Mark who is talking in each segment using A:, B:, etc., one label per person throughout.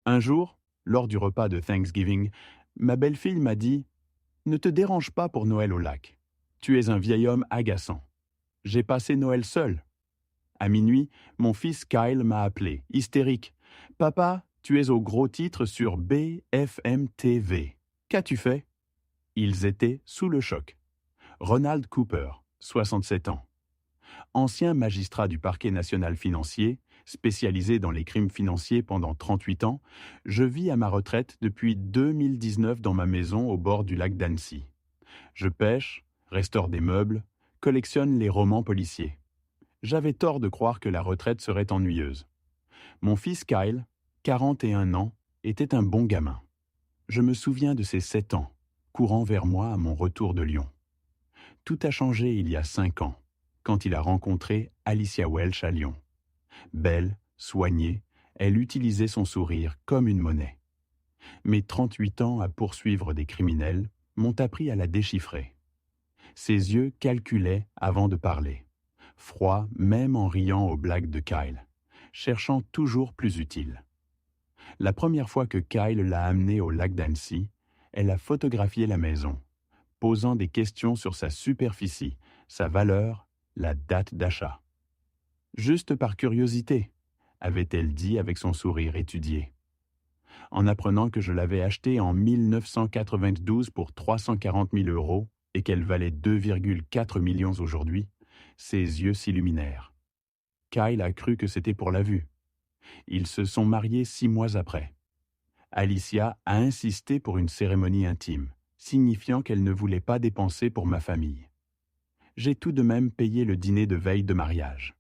A: Un jour, lors du repas de Thanksgiving, ma belle-fille m'a dit: ne te dérange pas pour Noël au lac. Tu es un vieil homme agaçant. J'ai passé Noël seul. À minuit, mon fils Kyle m'a appelé, hystérique. Papa, tu es au gros titre sur BFM TV. Qu'as-tu fait? Ils étaient sous le choc. Ronald Cooper, 67 ans. Ancien magistrat du parquet national financier, spécialisé dans les crimes financiers pendant 38 ans, je vis à ma retraite depuis 2019 dans ma maison au bord du lac d'Annecy. Je pêche, restaure des meubles, collectionne les romans policiers. J'avais tort de croire que la retraite serait ennuyeuse. Mon fils Kyle, 41 ans, était un bon gamin. Je me souviens de ses 7 ans, courant vers moi à mon retour de Lyon. Tout a changé il y a 5 ans, quand il a rencontré Alicia Welch à Lyon. Belle, soignée, elle utilisait son sourire comme une monnaie. Mes 38 ans à poursuivre des criminels m'ont appris à la déchiffrer. Ses yeux calculaient avant de parler, froids même en riant aux blagues de Kyle, cherchant toujours plus utile. La première fois que Kyle l'a amenée au lac d'Annecy, elle a photographié la maison, posant des questions sur sa superficie, sa valeur, la date d'achat. Juste par curiosité, avait-elle dit avec son sourire étudié. En apprenant que je l'avais achetée en 1992 pour 340 000 euros et qu'elle valait 2,4 millions aujourd'hui, ses yeux s'illuminèrent. Kyle a cru que c'était pour la vue. Ils se sont mariés 6 mois après. Alicia a insisté pour une cérémonie intime, signifiant qu'elle ne voulait pas dépenser pour ma famille. J'ai tout de même payé le dîner de veille de mariage.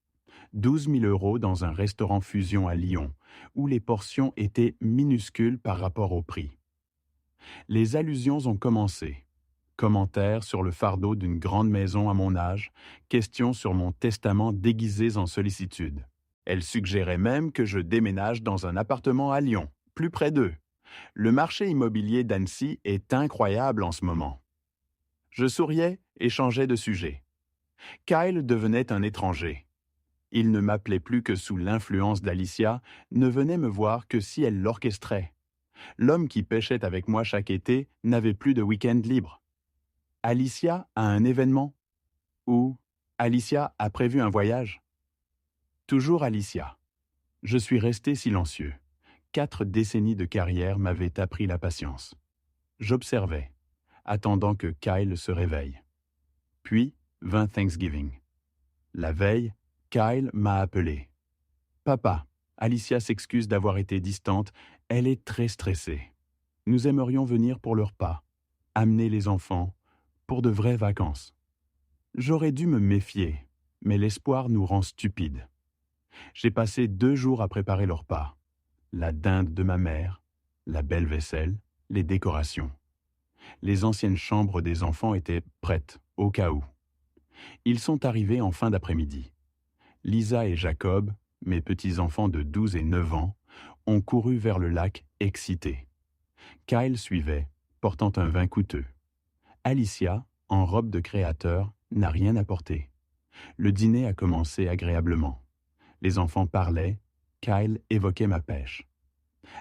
A: 12 000 euros dans un restaurant fusion à Lyon, où les portions étaient minuscules par rapport au prix. Les allusions ont commencé. Commentaires sur le fardeau d'une grande maison à mon âge, questions sur mon testament déguisées en sollicitude. Elle suggérait même que je déménage dans un appartement à Lyon, plus près d'eux. Le marché immobilier d'Annecy est incroyable en ce moment. Je souriais et changeais de sujet. Kyle devenait un étranger. Il ne m'appelait plus que sous l'influence d'Alicia, ne venait me voir que si elle l'orchestrait. L'homme qui pêchait avec moi chaque été n'avait plus de week-end libre. Alicia a un événement? Ou Alicia a prévu un voyage? Toujours Alicia. Je suis resté silencieux. 4 décennies de carrière m'avaient appris la patience. J'observais, attendant que Kyle se réveille. Puis vint Thanksgiving. La veille, Kyle m'a appelé. Papa, Alicia s'excuse d'avoir été distante, elle est très stressée. Nous aimerions venir pour le repas, amener les enfants, pour de vraies vacances. J'aurais dû me méfier, mais l'espoir nous rend stupides. J'ai passé 2 jours à préparer le repas. La dinde de ma mère, la belle vaisselle, les décorations. Les anciennes chambres des enfants étaient prêtes, au cas où. Ils sont arrivés en fin d'après-midi. Lisa et Jacob, mes petits-enfants de 12 et 9 ans, ont couru vers le lac excités. Kyle suivait, portant un vin coûteux. Alicia, en robe de créateur, n'a rien apporté. Le dîner a commencé agréablement. Les enfants parlaient, Kyle évoquait ma pêche.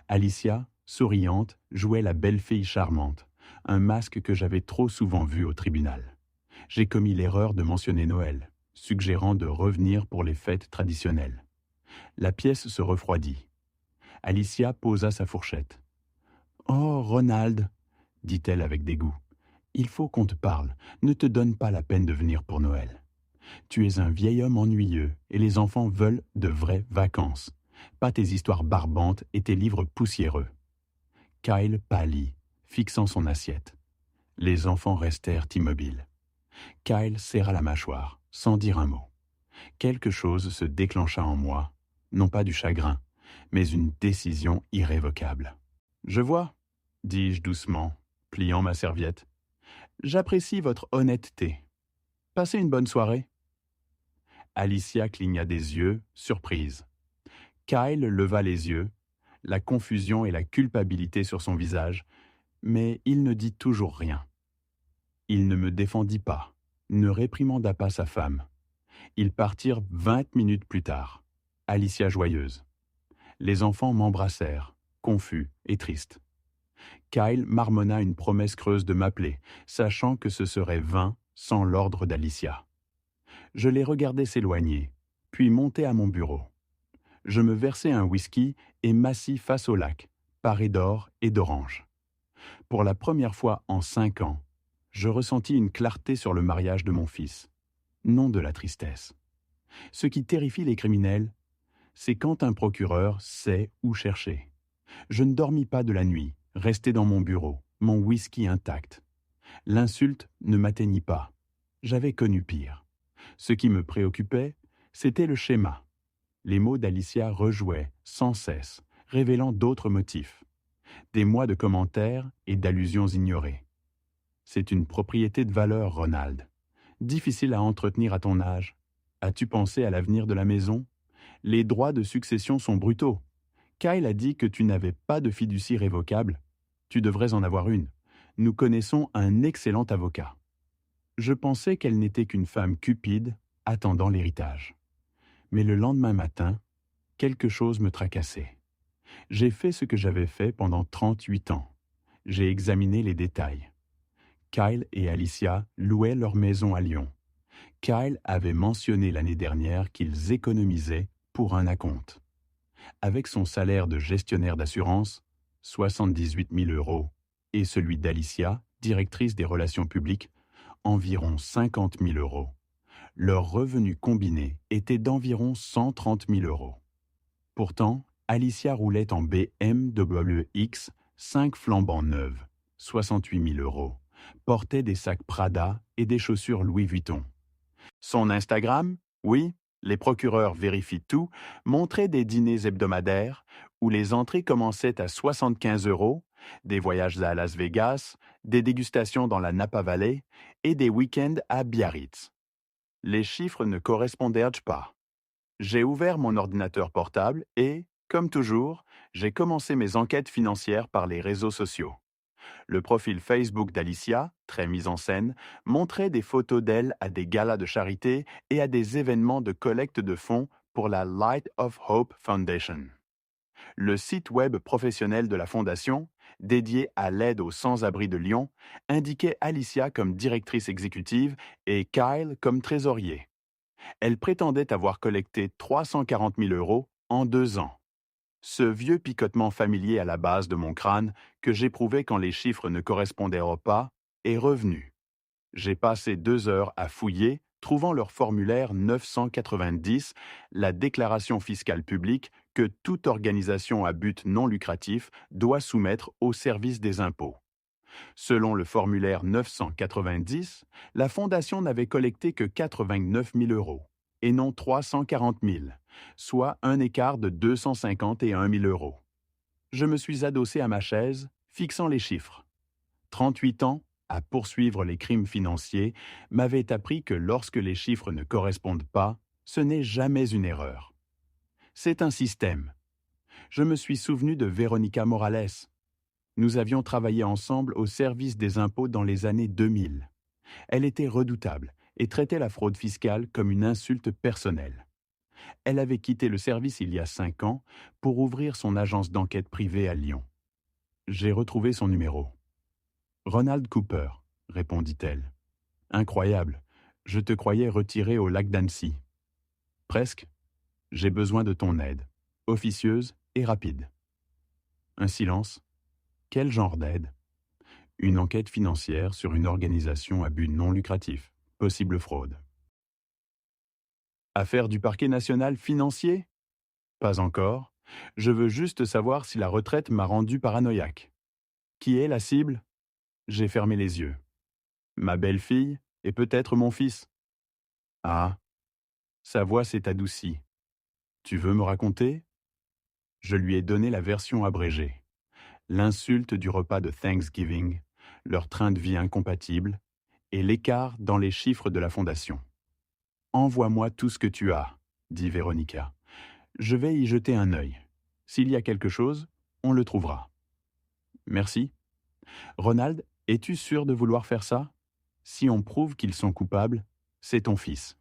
A: Alicia, souriante, jouait la belle fille charmante, un masque que j'avais trop souvent vu au tribunal. J'ai commis l'erreur de mentionner Noël, suggérant de revenir pour les fêtes traditionnelles. La pièce se refroidit. Alicia posa sa fourchette. « Oh, Ronald, dit-elle avec dégoût, il faut qu'on te parle, ne te donne pas la peine de venir pour Noël. Tu es un vieil homme ennuyeux et les enfants veulent de vraies vacances. Pas tes histoires barbantes et tes livres poussiéreux. » Kyle pâlit, fixant son assiette. Les enfants restèrent immobiles. Kyle serra la mâchoire, sans dire un mot. Quelque chose se déclencha en moi, non pas du chagrin, mais une décision irrévocable. « Je vois, » dis-je doucement, pliant ma serviette. « J'apprécie votre honnêteté. Passez une bonne soirée. » Alicia cligna des yeux, surprise. Kyle leva les yeux, la confusion et la culpabilité sur son visage, mais il ne dit toujours rien. Il ne me défendit pas, ne réprimanda pas sa femme. Ils partirent 20 minutes plus tard, Alicia joyeuse. Les enfants m'embrassèrent, confus et triste. Kyle marmonna une promesse creuse de m'appeler, sachant que ce serait vain sans l'ordre d'Alicia. Je les regardais s'éloigner, puis monter à mon bureau. Je me versai un whisky et m'assis face au lac, paré d'or et d'orange. Pour la première fois en 5 ans, je ressentis une clarté sur le mariage de mon fils, non de la tristesse. Ce qui terrifie les criminels, c'est quand un procureur sait où chercher. Je ne dormis pas de la nuit, resté dans mon bureau, mon whisky intact. L'insulte ne m'atteignit pas. J'avais connu pire. Ce qui me préoccupait, c'était le schéma. Les mots d'Alicia rejouaient sans cesse, révélant d'autres motifs. Des mois de commentaires et d'allusions ignorées. C'est une propriété de valeur, Ronald. Difficile à entretenir à ton âge. As-tu pensé à l'avenir de la maison? Les droits de succession sont brutaux. Kyle a dit que tu n'avais pas de fiducie révocable. Tu devrais en avoir une. Nous connaissons un excellent avocat. Je pensais qu'elle n'était qu'une femme cupide attendant l'héritage. Mais le lendemain matin, quelque chose me tracassait. J'ai fait ce que j'avais fait pendant 38 ans. J'ai examiné les détails. Kyle et Alicia louaient leur maison à Lyon. Kyle avait mentionné l'année dernière qu'ils économisaient pour un acompte. Avec son salaire de gestionnaire d'assurance, 78 000 €, et celui d'Alicia, directrice des relations publiques, environ 50 000 €. Leur revenu combiné était d'environ 130 000 €. Pourtant, Alicia roulait en BMW X 5 flambant neuve, 68 000 €, portait des sacs Prada et des chaussures Louis Vuitton. Son Instagram, oui, les procureurs vérifient tout, montrait des dîners hebdomadaires où les entrées commençaient à 75 €, des voyages à Las Vegas, des dégustations dans la Napa Valley et des week-ends à Biarritz. Les chiffres ne correspondaient pas. J'ai ouvert mon ordinateur portable et, comme toujours, j'ai commencé mes enquêtes financières par les réseaux sociaux. Le profil Facebook d'Alicia, très mis en scène, montrait des photos d'elle à des galas de charité et à des événements de collecte de fonds pour la Light of Hope Foundation. Le site web professionnel de la fondation, dédié à l'aide aux sans-abri de Lyon, indiquait Alicia comme directrice exécutive et Kyle comme trésorier. Elle prétendait avoir collecté 340 000 € en 2 ans. Ce vieux picotement familier à la base de mon crâne, que j'éprouvais quand les chiffres ne correspondaient pas, est revenu. J'ai passé 2 heures à fouiller, trouvant leur formulaire 990, la déclaration fiscale publique que toute organisation à but non lucratif doit soumettre au service des impôts. Selon le formulaire 990, la Fondation n'avait collecté que 89 000 € et non 340 000, soit un écart de 251 000 €. Je me suis adossé à ma chaise, fixant les chiffres. 38 ans à poursuivre les crimes financiers m'avaient appris que lorsque les chiffres ne correspondent pas, ce n'est jamais une erreur. C'est un système. Je me suis souvenu de Véronica Morales. Nous avions travaillé ensemble au service des impôts dans les années 2000. Elle était redoutable et traitait la fraude fiscale comme une insulte personnelle. Elle avait quitté le service il y a 5 ans pour ouvrir son agence d'enquête privée à Lyon. J'ai retrouvé son numéro. « Ronald Cooper », répondit-elle. « Incroyable, je te croyais retiré au lac d'Annecy. »« Presque. J'ai besoin de ton aide, officieuse et rapide. » Un silence. Quel genre d'aide? Une enquête financière sur une organisation à but non lucratif. Possible fraude. Affaire du parquet national financier? Pas encore. Je veux juste savoir si la retraite m'a rendu paranoïaque. Qui est la cible? J'ai fermé les yeux. Ma belle-fille et peut-être mon fils. Ah, sa voix s'est adoucie. Tu veux me raconter? Je lui ai donné la version abrégée. L'insulte du repas de Thanksgiving, leur train de vie incompatible et l'écart dans les chiffres de la fondation. « Envoie-moi tout ce que tu as, » dit Véronica. « Je vais y jeter un œil. S'il y a quelque chose, on le trouvera. » Merci. Ronald, es-tu sûr de vouloir faire ça? Si on prouve qu'ils sont coupables, c'est ton fils.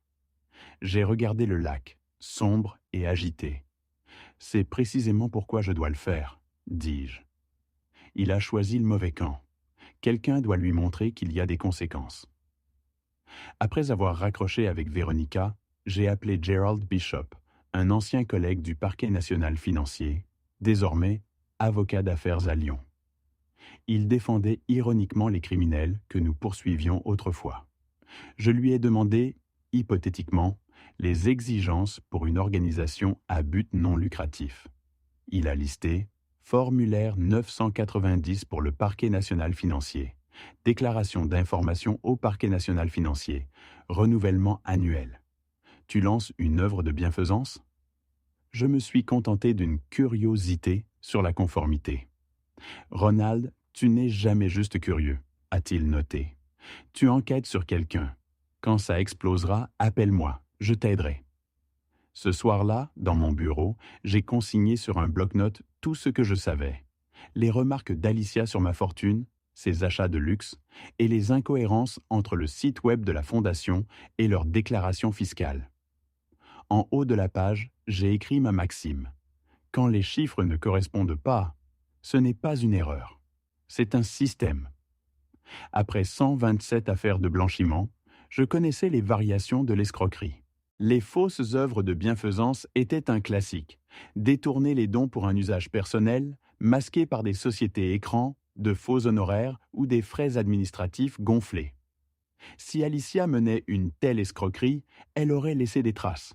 A: J'ai regardé le lac, sombre et agité. C'est précisément pourquoi je dois le faire, dis-je. Il a choisi le mauvais camp. Quelqu'un doit lui montrer qu'il y a des conséquences. Après avoir raccroché avec Véronica, j'ai appelé Gerald Bishop, un ancien collègue du Parquet national financier, désormais avocat d'affaires à Lyon. Il défendait ironiquement les criminels que nous poursuivions autrefois. Je lui ai demandé, hypothétiquement, les exigences pour une organisation à but non lucratif. Il a listé formulaire 990 pour le Parquet national financier, déclaration d'information au Parquet national financier, renouvellement annuel. Tu lances une œuvre de bienfaisance? Je me suis contenté d'une curiosité sur la conformité. Ronald, tu n'es jamais juste curieux, a-t-il noté. Tu enquêtes sur quelqu'un. Quand ça explosera, appelle-moi, je t'aiderai. Ce soir-là, dans mon bureau, j'ai consigné sur un bloc-notes tout ce que je savais. Les remarques d'Alicia sur ma fortune, ses achats de luxe, et les incohérences entre le site web de la Fondation et leur déclaration fiscale. En haut de la page, j'ai écrit ma maxime. Quand les chiffres ne correspondent pas, ce n'est pas une erreur. C'est un système. Après 127 affaires de blanchiment, je connaissais les variations de l'escroquerie. Les fausses œuvres de bienfaisance étaient un classique. Détourner les dons pour un usage personnel, masqués par des sociétés écrans, de faux honoraires ou des frais administratifs gonflés. Si Alicia menait une telle escroquerie, elle aurait laissé des traces.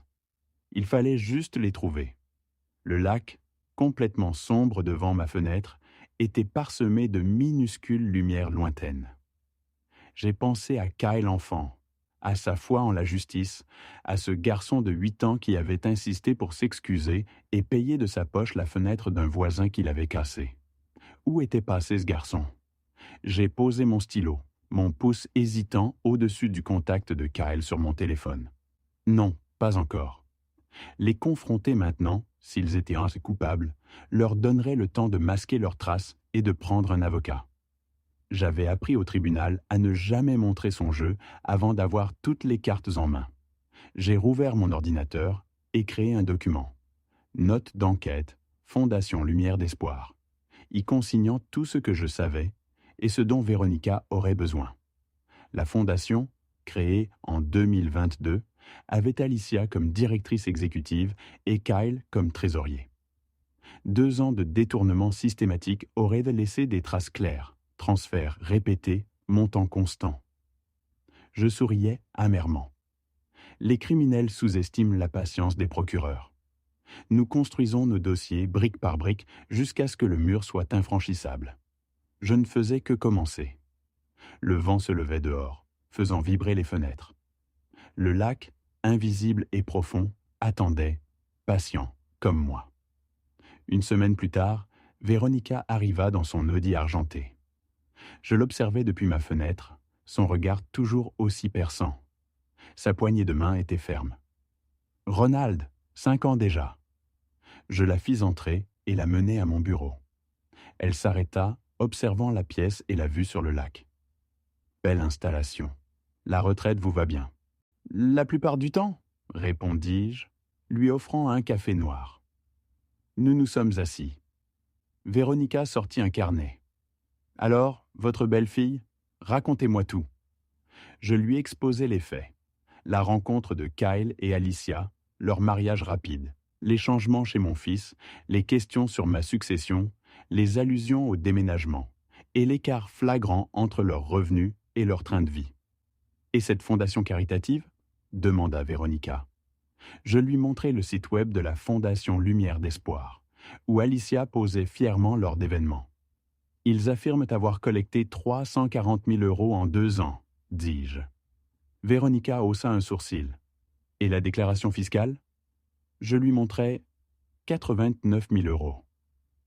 A: Il fallait juste les trouver. Le lac, complètement sombre devant ma fenêtre, était parsemé de minuscules lumières lointaines. J'ai pensé à Kyle enfant, à sa foi en la justice, à ce garçon de 8 ans qui avait insisté pour s'excuser et payer de sa poche la fenêtre d'un voisin qui l'avait cassée. Où était passé ce garçon? J'ai posé mon stylo, mon pouce hésitant au-dessus du contact de Kyle sur mon téléphone. Non, pas encore. Les confronter maintenant, s'ils étaient assez coupables, leur donnerait le temps de masquer leurs traces et de prendre un avocat. J'avais appris au tribunal à ne jamais montrer son jeu avant d'avoir toutes les cartes en main. J'ai rouvert mon ordinateur et créé un document. Note d'enquête, Fondation Lumière d'Espoir, y consignant tout ce que je savais et ce dont Véronica aurait besoin. La fondation, créée en 2022, avait Alicia comme directrice exécutive et Kyle comme trésorier. 2 ans de détournement systématique auraient laissé des traces claires, transferts répétés, montant constant. Je souriais amèrement. Les criminels sous-estiment la patience des procureurs. Nous construisons nos dossiers brique par brique jusqu'à ce que le mur soit infranchissable. Je ne faisais que commencer. Le vent se levait dehors, faisant vibrer les fenêtres. Le lac, invisible et profond, attendait, patient, comme moi. Une semaine plus tard, Véronica arriva dans son Audi argenté. Je l'observais depuis ma fenêtre, son regard toujours aussi perçant. Sa poignée de main était ferme. « Ronald, 5 ans déjà. » Je la fis entrer et la menai à mon bureau. Elle s'arrêta, observant la pièce et la vue sur le lac. « Belle installation. La retraite vous va bien. »« La plupart du temps, » répondis-je, lui offrant un café noir. Nous nous sommes assis. Véronica sortit un carnet. « Alors, votre belle-fille, racontez-moi tout. » Je lui exposai les faits. La rencontre de Kyle et Alicia, leur mariage rapide, les changements chez mon fils, les questions sur ma succession, les allusions au déménagement et l'écart flagrant entre leurs revenus et leur train de vie. « Et cette fondation caritative ?» demanda Véronica. Je lui montrai le site web de la Fondation Lumière d'Espoir, où Alicia posait fièrement lors d'événements. « Ils affirment avoir collecté 340 000 € en 2 ans, dis-je. Véronica haussa un sourcil. « Et la déclaration fiscale ?» Je lui montrai 89 000 €.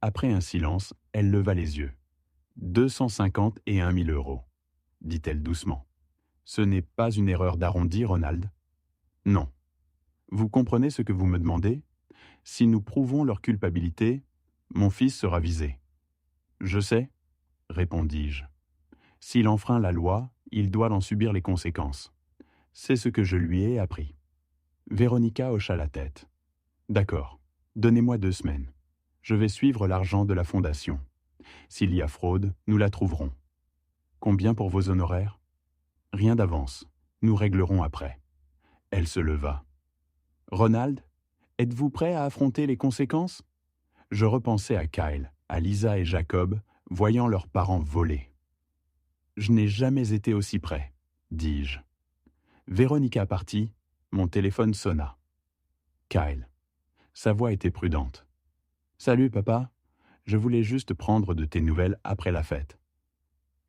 A: Après un silence, elle leva les yeux. « 251 000 €, dit-elle doucement. Ce n'est pas une erreur d'arrondi, Ronald? Non. Vous comprenez ce que vous me demandez? Si nous prouvons leur culpabilité, mon fils sera visé. Je sais, répondis-je. S'il enfreint la loi, il doit en subir les conséquences. C'est ce que je lui ai appris. Véronica hocha la tête. D'accord, donnez-moi 2 semaines. Je vais suivre l'argent de la fondation. S'il y a fraude, nous la trouverons. Combien pour vos honoraires? Rien d'avance. Nous réglerons après. Elle se leva. Ronald, êtes-vous prêt à affronter les conséquences? Je repensais à Kyle, à Lisa et Jacob, voyant leurs parents voler. Je n'ai jamais été aussi près, dis-je. Véronica partit, mon téléphone sonna. Kyle. Sa voix était prudente. Salut papa, je voulais juste prendre de tes nouvelles après la fête.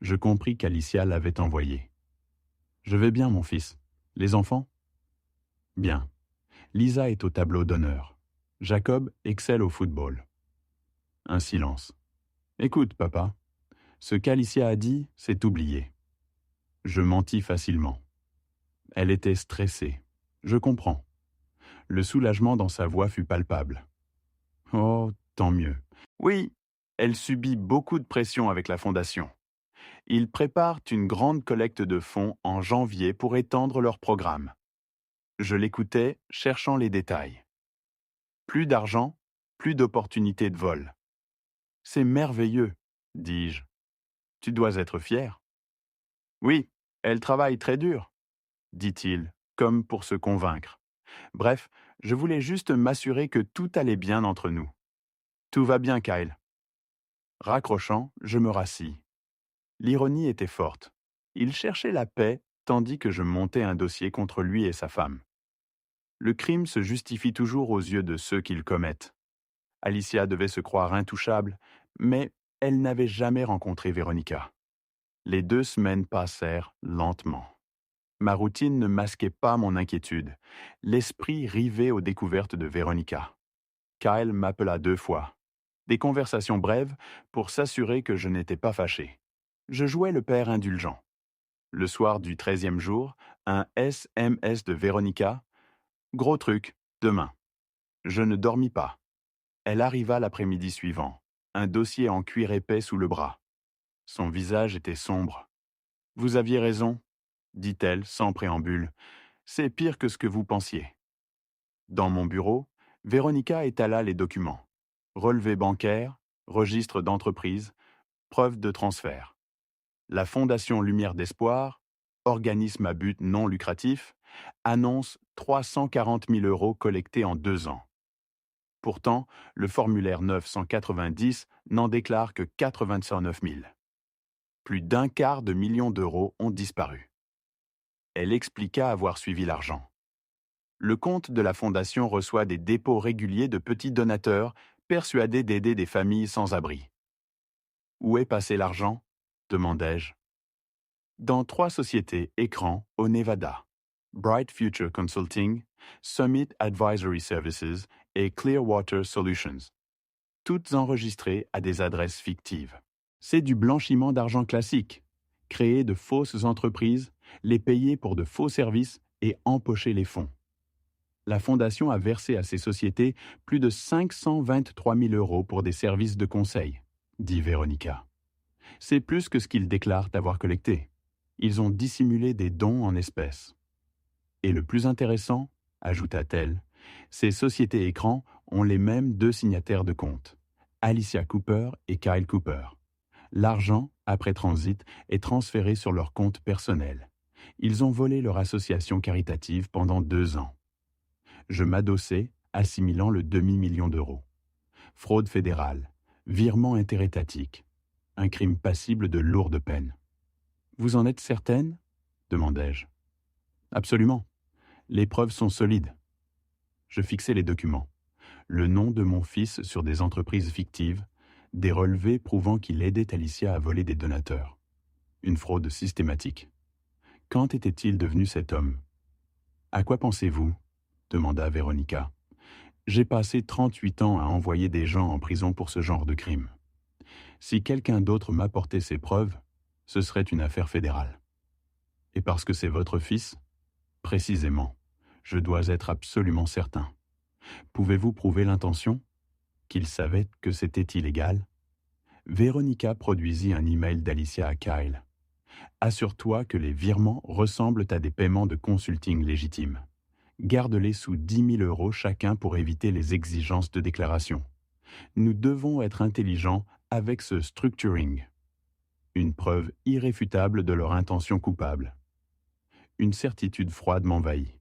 A: Je compris qu'Alicia l'avait envoyé. Je vais bien mon fils. Les enfants? Bien. Lisa est au tableau d'honneur. Jacob excelle au football. Un silence. Écoute papa, ce qu'Alicia a dit, c'est oublié. Je mentis facilement. Elle était stressée. Je comprends. Le soulagement dans sa voix fut palpable. Oh, tant mieux. Oui, elle subit beaucoup de pression avec la fondation. Ils préparent une grande collecte de fonds en janvier pour étendre leur programme. Je l'écoutais, cherchant les détails. Plus d'argent, plus d'opportunités de vol. C'est merveilleux, dis-je. Tu dois être fier. Oui, elle travaille très dur, dit-il, comme pour se convaincre. Bref, je voulais juste m'assurer que tout allait bien entre nous. Tout va bien, Kyle. Raccrochant, je me rassis. L'ironie était forte. Il cherchait la paix tandis que je montais un dossier contre lui et sa femme. Le crime se justifie toujours aux yeux de ceux qui le commettent. Alicia devait se croire intouchable, mais elle n'avait jamais rencontré Véronica. Les 2 semaines passèrent lentement. Ma routine ne masquait pas mon inquiétude, l'esprit rivé aux découvertes de Véronica. Kyle m'appela 2 fois. Des conversations brèves pour s'assurer que je n'étais pas fâché. Je jouais le père indulgent. Le soir du 13e jour, un SMS de Véronica. Gros truc, demain. Je ne dormis pas. Elle arriva l'après-midi suivant, un dossier en cuir épais sous le bras. Son visage était sombre. Vous aviez raison, dit-elle sans préambule. C'est pire que ce que vous pensiez. Dans mon bureau, Véronica étala les documents. Relevé bancaire, registre d'entreprise, preuve de transfert. La Fondation Lumière d'Espoir, organisme à but non lucratif, annonce 340 000 € collectés en 2 ans. Pourtant, le formulaire 990 n'en déclare que 89 000. Plus d'1/4 million d'euros ont disparu. Elle expliqua avoir suivi l'argent. Le compte de la Fondation reçoit des dépôts réguliers de petits donateurs persuadés d'aider des familles sans abri. Où est passé l'argent? Demandai-je. Dans 3 sociétés écrans au Nevada, Bright Future Consulting, Summit Advisory Services et Clearwater Solutions, toutes enregistrées à des adresses fictives. C'est du blanchiment d'argent classique, créer de fausses entreprises, les payer pour de faux services et empocher les fonds. La Fondation a versé à ces sociétés plus de 523 000 € pour des services de conseil, dit Véronica. C'est plus que ce qu'ils déclarent avoir collecté. Ils ont dissimulé des dons en espèces. Et le plus intéressant, ajouta-t-elle, ces sociétés écrans ont les mêmes 2 signataires de compte, Alicia Cooper et Kyle Cooper. L'argent, après transit, est transféré sur leur compte personnel. Ils ont volé leur association caritative pendant 2 ans. Je m'adossai, assimilant le demi-million d'euros. Fraude fédérale, virement interétatique, un crime passible de lourdes peines. Vous en êtes certaine? Demandai-je. Absolument. Les preuves sont solides. Je fixai les documents. Le nom de mon fils sur des entreprises fictives, des relevés prouvant qu'il aidait Alicia à voler des donateurs. Une fraude systématique. Quand était-il devenu cet homme? À quoi pensez-vous? Demanda Véronica. J'ai passé 38 ans à envoyer des gens en prison pour ce genre de crime. Si quelqu'un d'autre m'apportait ces preuves, ce serait une affaire fédérale. Et parce que c'est votre fils? Précisément, je dois être absolument certain. Pouvez-vous prouver l'intention? Qu'il savait que c'était illégal? Véronica produisit un email d'Alicia à Kyle. Assure-toi que les virements ressemblent à des paiements de consulting légitimes. Garde-les sous 10 000 € chacun pour éviter les exigences de déclaration. Nous devons être intelligents avec ce structuring. Une preuve irréfutable de leur intention coupable. Une certitude froide m'envahit.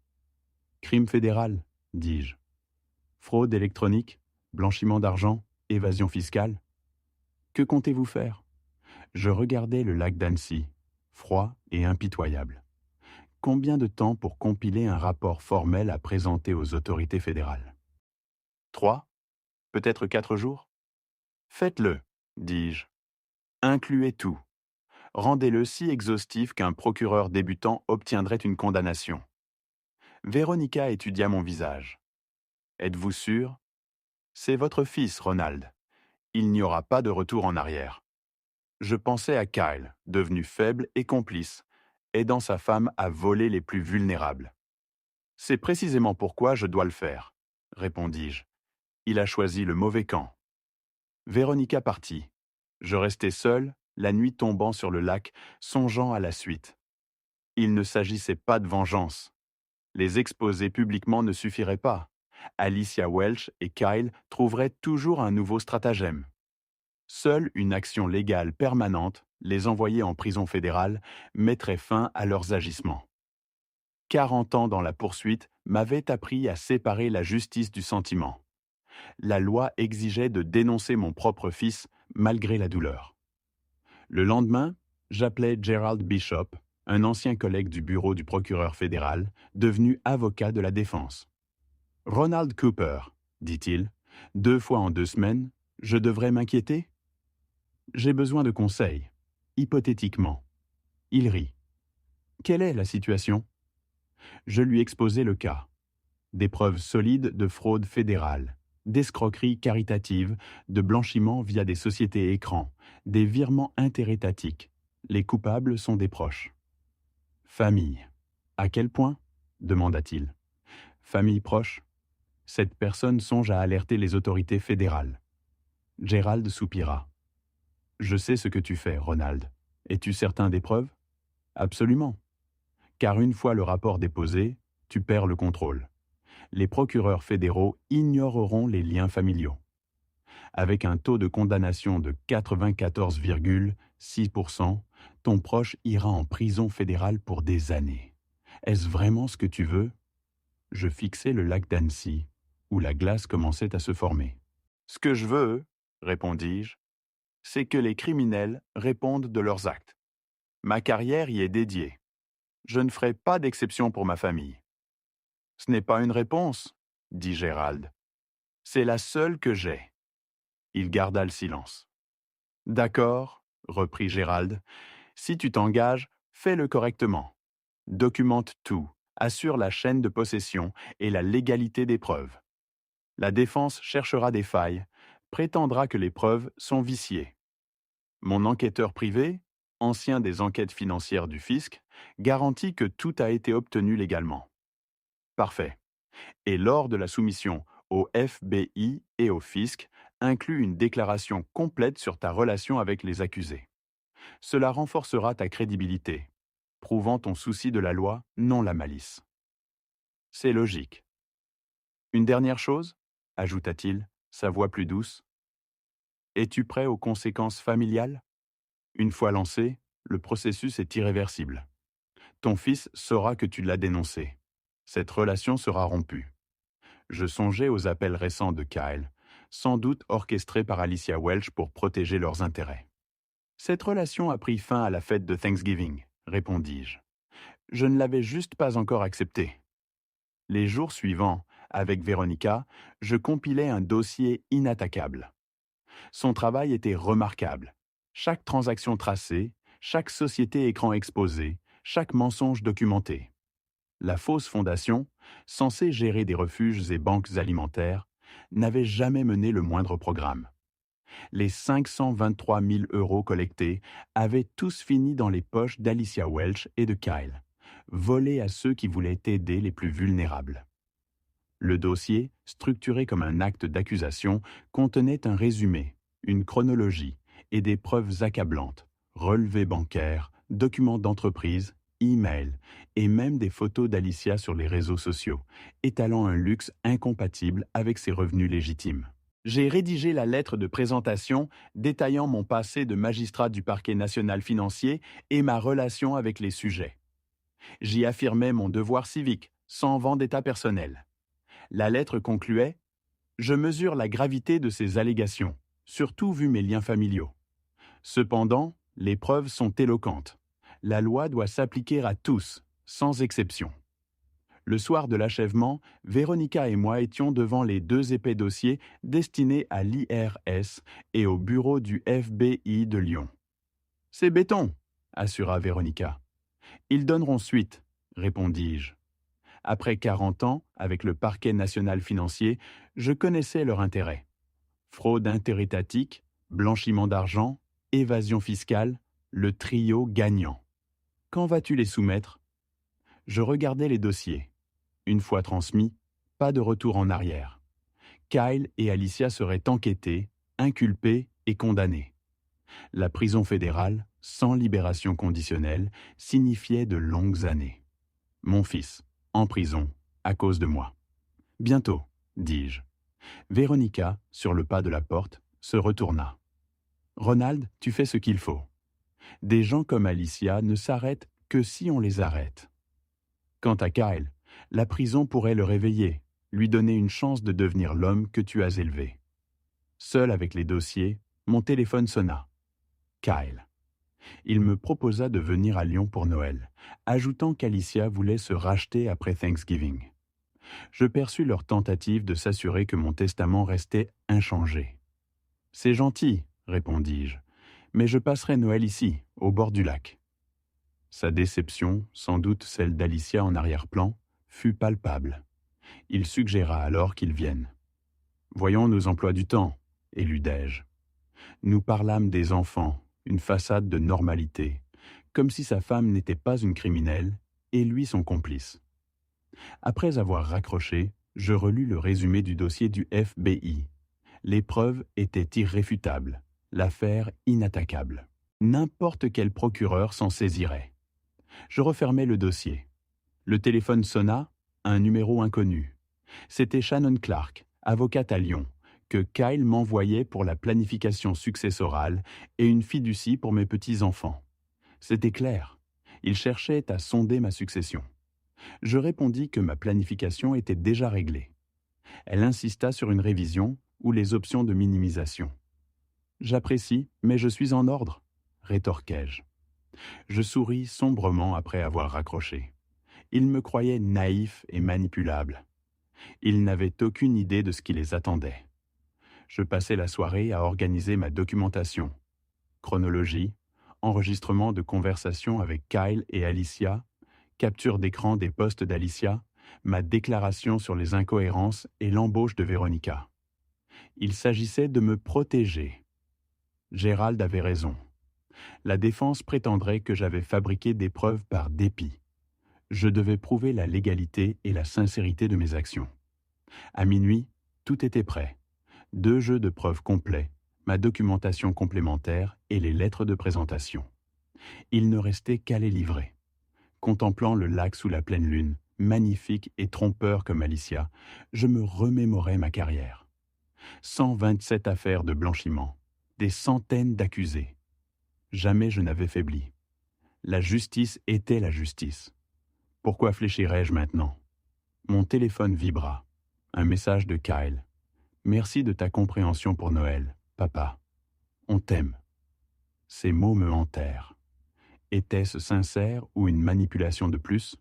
A: Crime fédéral, dis-je. Fraude électronique, blanchiment d'argent, évasion fiscale. Que comptez-vous faire? Je regardais le lac d'Annecy, froid et impitoyable. Combien de temps pour compiler un rapport formel à présenter aux autorités fédérales? 3, peut-être 4 jours? Faites-le, dis-je. Incluez tout. Rendez-le si exhaustif qu'un procureur débutant obtiendrait une condamnation. Véronica étudia mon visage. Êtes-vous sûr? C'est votre fils, Ronald. Il n'y aura pas de retour en arrière. Je pensais à Kyle, devenu faible et complice, aidant sa femme à voler les plus vulnérables. C'est précisément pourquoi je dois le faire, répondis-je. Il a choisi le mauvais camp. Véronica partit. Je restai seul, la nuit tombant sur le lac, songeant à la suite. Il ne s'agissait pas de vengeance. Les exposer publiquement ne suffirait pas. Alicia Welch et Kyle trouveraient toujours un nouveau stratagème. Seule une action légale permanente, les envoyer en prison fédérale, mettrait fin à leurs agissements. 40 ans dans la poursuite m'avaient appris à séparer la justice du sentiment. La loi exigeait de dénoncer mon propre fils malgré la douleur. Le lendemain, j'appelai Gerald Bishop, un ancien collègue du bureau du procureur fédéral, devenu avocat de la défense. « Ronald Cooper, dit-il, 2 fois en 2 semaines, je devrais m'inquiéter? J'ai besoin de conseils, hypothétiquement. » Il rit. « Quelle est la situation ?» Je lui exposai le cas. Des preuves solides de fraude fédérale, d'escroquerie caritative, de blanchiment via des sociétés écrans, des virements interétatiques. Les coupables sont des proches. Famille. À quel point? Demanda-t-il. Famille proche. Cette personne songe à alerter les autorités fédérales. Gerald soupira. Je sais ce que tu fais, Ronald. Es-tu certain des preuves? Absolument. Car une fois le rapport déposé, tu perds le contrôle. Les procureurs fédéraux ignoreront les liens familiaux. Avec un taux de condamnation de 94,6%, ton proche ira en prison fédérale pour des années. Est-ce vraiment ce que tu veux? Je fixai le lac d'Annecy, où la glace commençait à se former. Ce que je veux, répondis-je, c'est que les criminels répondent de leurs actes. Ma carrière y est dédiée. Je ne ferai pas d'exception pour ma famille. Ce n'est pas une réponse, dit Gérald. C'est la seule que j'ai. Il garda le silence. D'accord, reprit Gérald. Si tu t'engages, fais-le correctement. Documente tout, assure la chaîne de possession et la légalité des preuves. La défense cherchera des failles, prétendra que les preuves sont viciées. Mon enquêteur privé, ancien des enquêtes financières du fisc, garantit que tout a été obtenu légalement. Parfait. Et lors de la soumission au FBI et au fisc, inclut une déclaration complète sur ta relation avec les accusés. Cela renforcera ta crédibilité, prouvant ton souci de la loi, non la malice. C'est logique. Une dernière chose, ajouta-t-il, sa voix plus douce. Es-tu prêt aux conséquences familiales? Une fois lancé, le processus est irréversible. Ton fils saura que tu l'as dénoncé. Cette relation sera rompue. Je songeais aux appels récents de Kyle, sans doute orchestrés par Alicia Welch pour protéger leurs intérêts. Cette relation a pris fin à la fête de Thanksgiving, répondis-je. Je ne l'avais juste pas encore acceptée. Les jours suivants, avec Véronica, je compilais un dossier inattaquable. Son travail était remarquable. Chaque transaction tracée, chaque société écran exposée, chaque mensonge documenté. La fausse fondation, censée gérer des refuges et banques alimentaires, n'avait jamais mené le moindre programme. Les 523 000 € collectés avaient tous fini dans les poches d'Alicia Welch et de Kyle, volés à ceux qui voulaient aider les plus vulnérables. Le dossier, structuré comme un acte d'accusation, contenait un résumé, une chronologie et des preuves accablantes, relevés bancaires, documents d'entreprise, e-mails et même des photos d'Alicia sur les réseaux sociaux, étalant un luxe incompatible avec ses revenus légitimes. J'ai rédigé la lettre de présentation détaillant mon passé de magistrat du parquet national financier et ma relation avec les sujets. J'y affirmais mon devoir civique, sans vendetta personnelle. La lettre concluait: Je mesure la gravité de ces allégations, surtout vu mes liens familiaux. Cependant, les preuves sont éloquentes. La loi doit s'appliquer à tous, sans exception. Le soir de l'achèvement, Véronica et moi étions devant les 2 épais dossiers destinés à l'IRS et au bureau du FBI de Lyon. « C'est béton », assura Véronica. « Ils donneront suite », répondis-je. Après 40 ans, avec le parquet national financier, je connaissais leur intérêt. Fraude interétatique, blanchiment d'argent, évasion fiscale, le trio gagnant. Quand vas-tu les soumettre? Je regardais les dossiers. Une fois transmis, pas de retour en arrière. Kyle et Alicia seraient enquêtés, inculpés et condamnés. La prison fédérale, sans libération conditionnelle, signifiait de longues années. Mon fils, en prison, à cause de moi. Bientôt, dis-je. Véronica, sur le pas de la porte, se retourna. Ronald, tu fais ce qu'il faut. Des gens comme Alicia ne s'arrêtent que si on les arrête. Quant à Kyle, la prison pourrait le réveiller, lui donner une chance de devenir l'homme que tu as élevé. Seul avec les dossiers, mon téléphone sonna. Kyle. Il me proposa de venir à Lyon pour Noël, ajoutant qu'Alicia voulait se racheter après Thanksgiving. Je perçus leur tentative de s'assurer que mon testament restait inchangé. « C'est gentil, » répondis-je, « mais je passerai Noël ici, au bord du lac. » Sa déception, sans doute celle d'Alicia en arrière-plan, fut palpable. Il suggéra alors qu'ils viennent. « Voyons nos emplois du temps, » éludai-je. Nous parlâmes des enfants, une façade de normalité, comme si sa femme n'était pas une criminelle et lui son complice. Après avoir raccroché, je relus le résumé du dossier du FBI. Les preuves étaient irréfutables, l'affaire inattaquable. N'importe quel procureur s'en saisirait. Je refermai le dossier. Le téléphone sonna, un numéro inconnu. C'était Shannon Clark, avocate à Lyon, que Kyle m'envoyait pour la planification successorale et une fiducie pour mes petits-enfants. C'était clair. Il cherchait à sonder ma succession. Je répondis que ma planification était déjà réglée. Elle insista sur une révision ou les options de minimisation. « J'apprécie, mais je suis en ordre », rétorquai-je. Je souris sombrement après avoir raccroché. Ils me croyaient naïf et manipulable. Ils n'avaient aucune idée de ce qui les attendait. Je passai la soirée à organiser ma documentation. Chronologie, enregistrement de conversations avec Kyle et Alicia, capture d'écran des posts d'Alicia, ma déclaration sur les incohérences et l'embauche de Véronica. Il s'agissait de me protéger. Gérald avait raison. La défense prétendrait que j'avais fabriqué des preuves par dépit. Je devais prouver la légalité et la sincérité de mes actions. À minuit, tout était prêt. 2 jeux de preuves complets, ma documentation complémentaire et les lettres de présentation. Il ne restait qu'à les livrer. Contemplant le lac sous la pleine lune, magnifique et trompeur comme Alicia, je me remémorais ma carrière. 127 affaires de blanchiment, des centaines d'accusés. Jamais je n'avais faibli. La justice était la justice. Pourquoi fléchirais-je maintenant? Mon téléphone vibra. Un message de Kyle. « Merci de ta compréhension pour Noël, papa. On t'aime. » Ces mots me hantèrent. Était-ce sincère ou une manipulation de plus?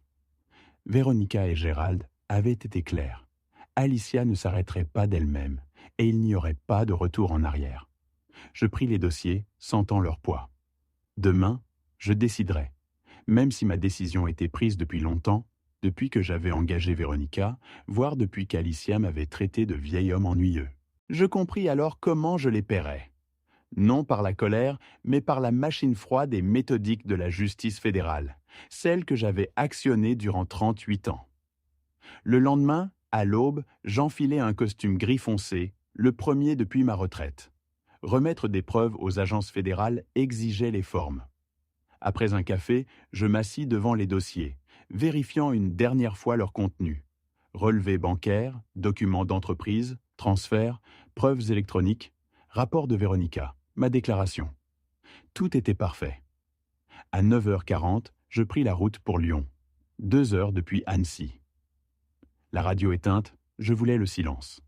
A: Véronica et Gérald avaient été clairs. Alicia ne s'arrêterait pas d'elle-même, et il n'y aurait pas de retour en arrière. Je pris les dossiers, sentant leur poids. Demain, je déciderai. Même si ma décision était prise depuis longtemps, depuis que j'avais engagé Véronica, voire depuis qu'Alicia m'avait traité de vieil homme ennuyeux. Je compris alors comment je les paierais. Non par la colère, mais par la machine froide et méthodique de la justice fédérale, celle que j'avais actionnée durant 38 ans. Le lendemain, à l'aube, j'enfilai un costume gris foncé, le premier depuis ma retraite. Remettre des preuves aux agences fédérales exigeait les formes. Après un café, je m'assis devant les dossiers, vérifiant une dernière fois leur contenu. Relevés bancaires, documents d'entreprise, Transfert, preuves électroniques, rapport de Véronica, ma déclaration. Tout était parfait. À 9h40, je pris la route pour Lyon. 2 heures depuis Annecy. La radio éteinte, je voulais le silence.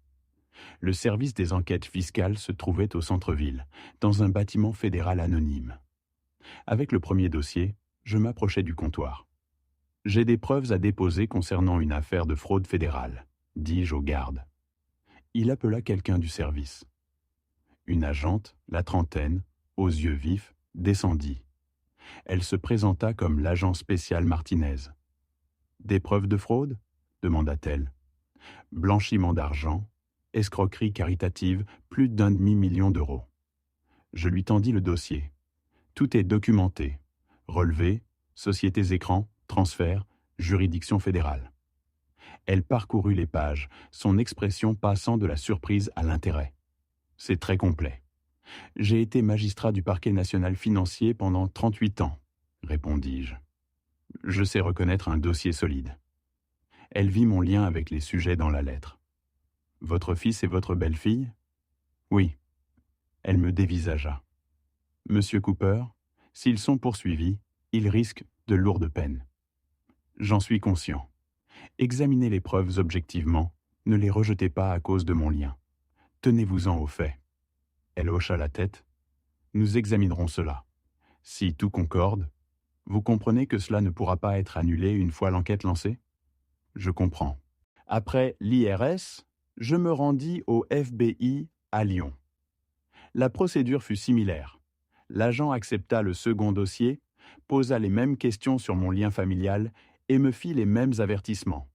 A: Le service des enquêtes fiscales se trouvait au centre-ville, dans un bâtiment fédéral anonyme. Avec le premier dossier, je m'approchais du comptoir. J'ai des preuves à déposer concernant une affaire de fraude fédérale, dis-je au garde. Il appela quelqu'un du service. Une agente, la trentaine, aux yeux vifs, descendit. Elle se présenta comme l'agent spécial Martinez. « Des preuves de fraude ?» demanda-t-elle. « Blanchiment d'argent, escroquerie caritative, plus d'1 demi-million d'euros. » Je lui tendis le dossier. Tout est documenté. Relevé, sociétés écrans, transfert, juridiction fédérale. Elle parcourut les pages, son expression passant de la surprise à l'intérêt. C'est très complet. J'ai été magistrat du parquet national financier pendant 38 ans, répondis-je. Je sais reconnaître un dossier solide. Elle vit mon lien avec les sujets dans la lettre. Votre fils et votre belle-fille ? Oui. Elle me dévisagea. Monsieur Cooper, s'ils sont poursuivis, ils risquent de lourdes peines. J'en suis conscient. Examinez les preuves objectivement, ne les rejetez pas à cause de mon lien. Tenez-vous-en aux faits. Elle hocha la tête. Nous examinerons cela. Si tout concorde, vous comprenez que cela ne pourra pas être annulé une fois l'enquête lancée ? Je comprends. Après l'IRS, je me rendis au FBI à Lyon. La procédure fut similaire. L'agent accepta le second dossier, posa les mêmes questions sur mon lien familial et me fit les mêmes avertissements.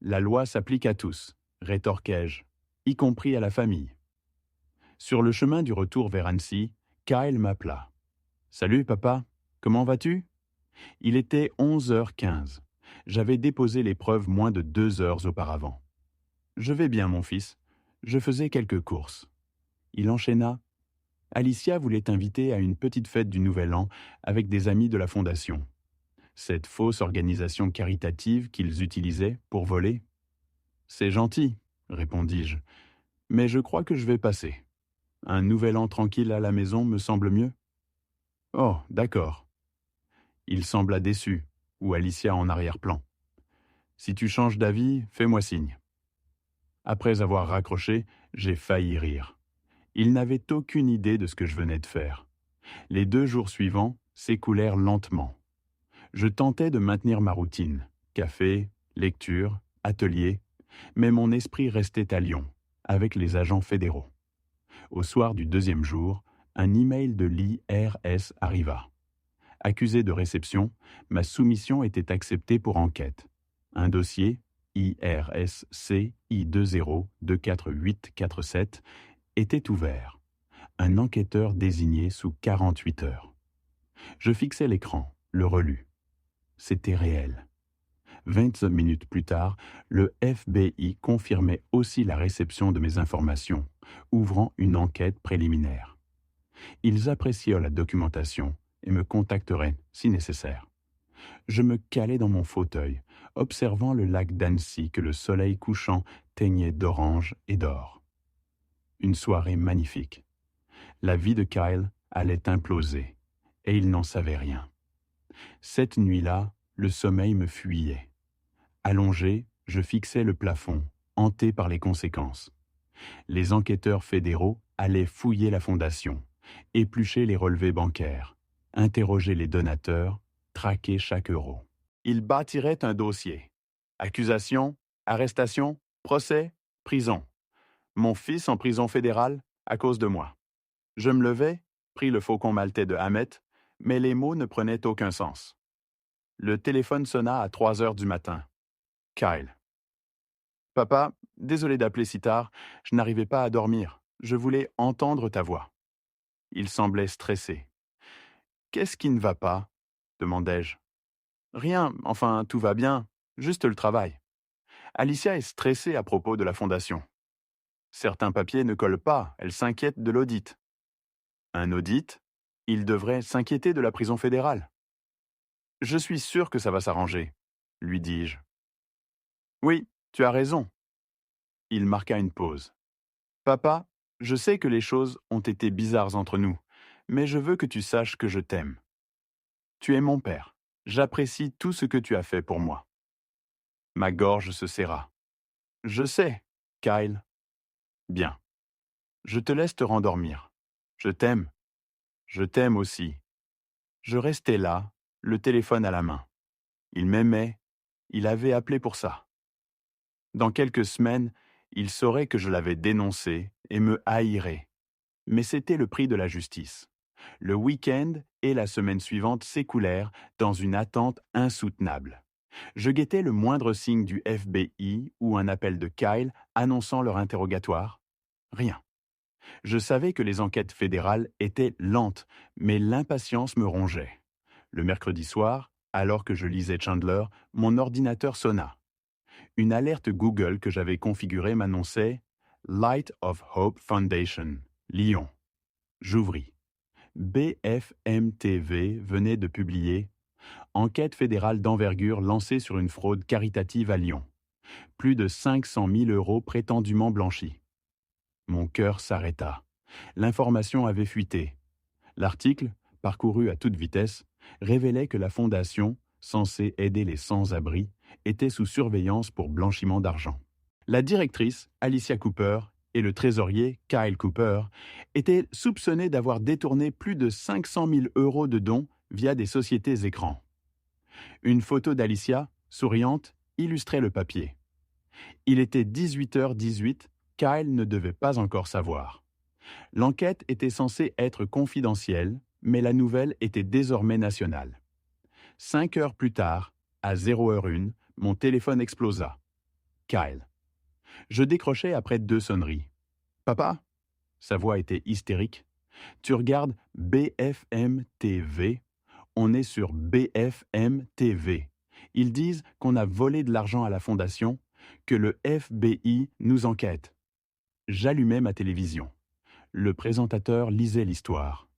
A: La loi s'applique à tous, rétorquai-je, y compris à la famille. Sur le chemin du retour vers Annecy, Kyle m'appela. « Salut papa, comment vas-tu » Il était 11h15. J'avais déposé les preuves moins de 2 heures auparavant. « Je vais bien mon fils, je faisais quelques courses. » Il enchaîna. « Alicia voulait t'inviter à une petite fête du Nouvel An avec des amis de la Fondation. Cette fausse organisation caritative qu'ils utilisaient pour voler. »« C'est gentil, » répondis-je, « mais je crois que je vais passer. Un Nouvel An tranquille à la maison me semble mieux. »« Oh, d'accord. » Il sembla déçu, ou Alicia en arrière-plan. « Si tu changes d'avis, fais-moi signe. » Après avoir raccroché, j'ai failli rire. Il n'avait aucune idée de ce que je venais de faire. Les 2 jours suivants s'écoulèrent lentement. Je tentais de maintenir ma routine, café, lecture, atelier, mais mon esprit restait à Lyon, avec les agents fédéraux. Au soir du 2e jour, un email de l'IRS arriva. Accusé de réception, ma soumission était acceptée pour enquête. Un dossier, IRSC I20-24847, était ouvert. Un enquêteur désigné sous 48 heures. Je fixai l'écran, le relus. C'était réel. 25 minutes plus tard, le FBI confirmait aussi la réception de mes informations, ouvrant une enquête préliminaire. Ils apprécièrent la documentation et me contacteraient si nécessaire. Je me calai dans mon fauteuil, observant le lac d'Annecy que le soleil couchant teignait d'orange et d'or. Une soirée magnifique. La vie de Kyle allait imploser, et il n'en savait rien. Cette nuit-là, le sommeil me fuyait. Allongé, je fixais le plafond, hanté par les conséquences. Les enquêteurs fédéraux allaient fouiller la fondation, éplucher les relevés bancaires, interroger les donateurs, traquer chaque euro. Ils bâtiraient un dossier. Accusation, arrestation, procès, prison. Mon fils en prison fédérale à cause de moi. Je me levai, pris le faucon maltais de Hamet, mais les mots ne prenaient aucun sens. Le téléphone sonna à 3 heures du matin. Kyle. « Papa, désolé d'appeler si tard, je n'arrivais pas à dormir. Je voulais entendre ta voix. » Il semblait stressé. « Qu'est-ce qui ne va pas ?» demandai-je. « Rien, enfin tout va bien, juste le travail. Alicia est stressée à propos de la fondation. Certains papiers ne collent pas, elle s'inquiète de l'audit. » Un audit ? Il devrait s'inquiéter de la prison fédérale. « Je suis sûr que ça va s'arranger, » lui dis-je. « Oui, tu as raison. » Il marqua une pause. Papa, je sais que les choses ont été bizarres entre nous, mais je veux que tu saches que je t'aime. Tu es mon père. J'apprécie tout ce que tu as fait pour moi. Ma gorge se serra. Je sais, Kyle. Bien. Je te laisse te rendormir. Je t'aime. Je t'aime aussi. Je restais là, le téléphone à la main. Il m'aimait. Il avait appelé pour ça. Dans quelques semaines, il saurait que je l'avais dénoncé et me haïrait. Mais c'était le prix de la justice. Le week-end et la semaine suivante s'écoulèrent dans une attente insoutenable. Je guettais le moindre signe du FBI ou un appel de Kyle annonçant leur interrogatoire. Rien. Je savais que les enquêtes fédérales étaient lentes, mais l'impatience me rongeait. Le mercredi soir, alors que je lisais Chandler, mon ordinateur sonna. Une alerte Google que j'avais configurée m'annonçait Light of Hope Foundation, Lyon. J'ouvris. BFM TV venait de publier Enquête fédérale d'envergure lancée sur une fraude caritative à Lyon. Plus de 500 000 € prétendument blanchis. Mon cœur s'arrêta. L'information avait fuité. L'article, parcouru à toute vitesse, révélait que la fondation, censée aider les sans-abri, était sous surveillance pour blanchiment d'argent. La directrice, Alicia Cooper, et le trésorier, Kyle Cooper, étaient soupçonnés d'avoir détourné plus de 500 000 € de dons via des sociétés écrans. Une photo d'Alicia, souriante, illustrait le papier. Il était 18h18, Kyle ne devait pas encore savoir. L'enquête était censée être confidentielle, mais la nouvelle était désormais nationale. 5 heures plus tard, à 0h01, mon téléphone explosa. Kyle. Je décrochai après 2 sonneries. « Papa ?» Sa voix était hystérique. « Tu regardes BFM TV ? On est sur BFM TV. Ils disent qu'on a volé de l'argent à la fondation, que le FBI nous enquête. » J'allumai ma télévision. Le présentateur lisait l'histoire.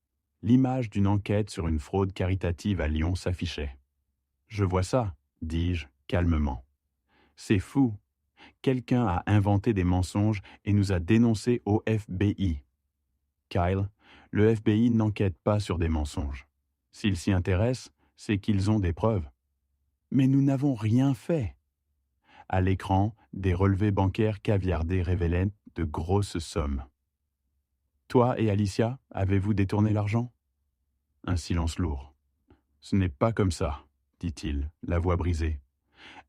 A: L'image d'une enquête sur une fraude caritative à Lyon s'affichait. « Je vois ça, » dis-je calmement. « C'est fou. Quelqu'un a inventé des mensonges et nous a dénoncés au FBI. » Kyle, le FBI n'enquête pas sur des mensonges. S'ils s'y intéressent, c'est qu'ils ont des preuves. Mais nous n'avons rien fait. À l'écran, des relevés bancaires caviardés révélaient de grosses sommes. Toi et Alicia, avez-vous détourné l'argent ? Un silence lourd. Ce n'est pas comme ça, dit-il, la voix brisée.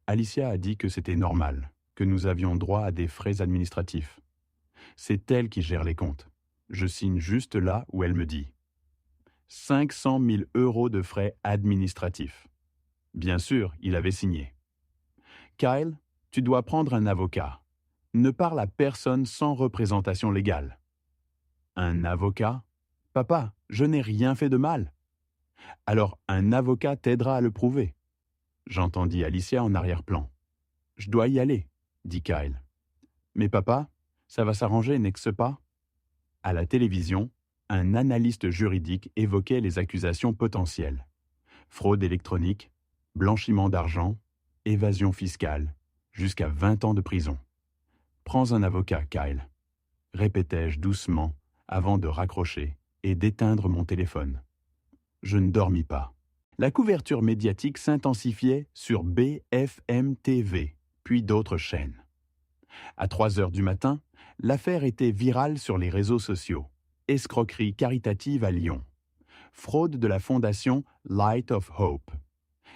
A: Alicia a dit que c'était normal, que nous avions droit à des frais administratifs. C'est elle qui gère les comptes. Je signe juste là où elle me dit. 500 000 € de frais administratifs. Bien sûr, il avait signé. Kyle, tu dois prendre un avocat. Ne parle à personne sans représentation légale. Un avocat ? Papa, je n'ai rien fait de mal. Alors un avocat t'aidera à le prouver. J'entendis Alicia en arrière-plan. Je dois y aller, dit Kyle. Mais papa, ça va s'arranger, n'est-ce pas ? À la télévision, un analyste juridique évoquait les accusations potentielles. Fraude électronique, blanchiment d'argent, évasion fiscale, jusqu'à 20 ans de prison. Prends un avocat, Kyle, répétai-je doucement avant de raccrocher et d'éteindre mon téléphone. Je ne dormis pas. La couverture médiatique s'intensifiait sur BFM TV, puis d'autres chaînes. À 3 heures du matin, l'affaire était virale sur les réseaux sociaux. Escroquerie caritative à Lyon. Fraude de la fondation Light of Hope.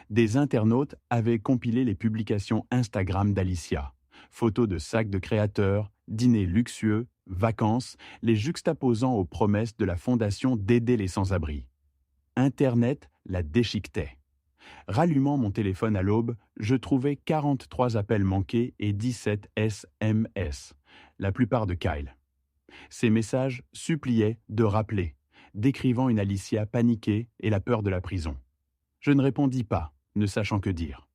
A: Des internautes avaient compilé les publications Instagram d'Alicia. Photos de sacs de créateurs, dîners luxueux, vacances, les juxtaposant aux promesses de la fondation d'aider les sans-abri. Internet la déchiquetait. Rallumant mon téléphone à l'aube, je trouvais 43 appels manqués et 17 SMS, la plupart de Kyle. Ces messages suppliaient de rappeler, décrivant une Alicia paniquée et la peur de la prison. Je ne répondis pas, ne sachant que dire.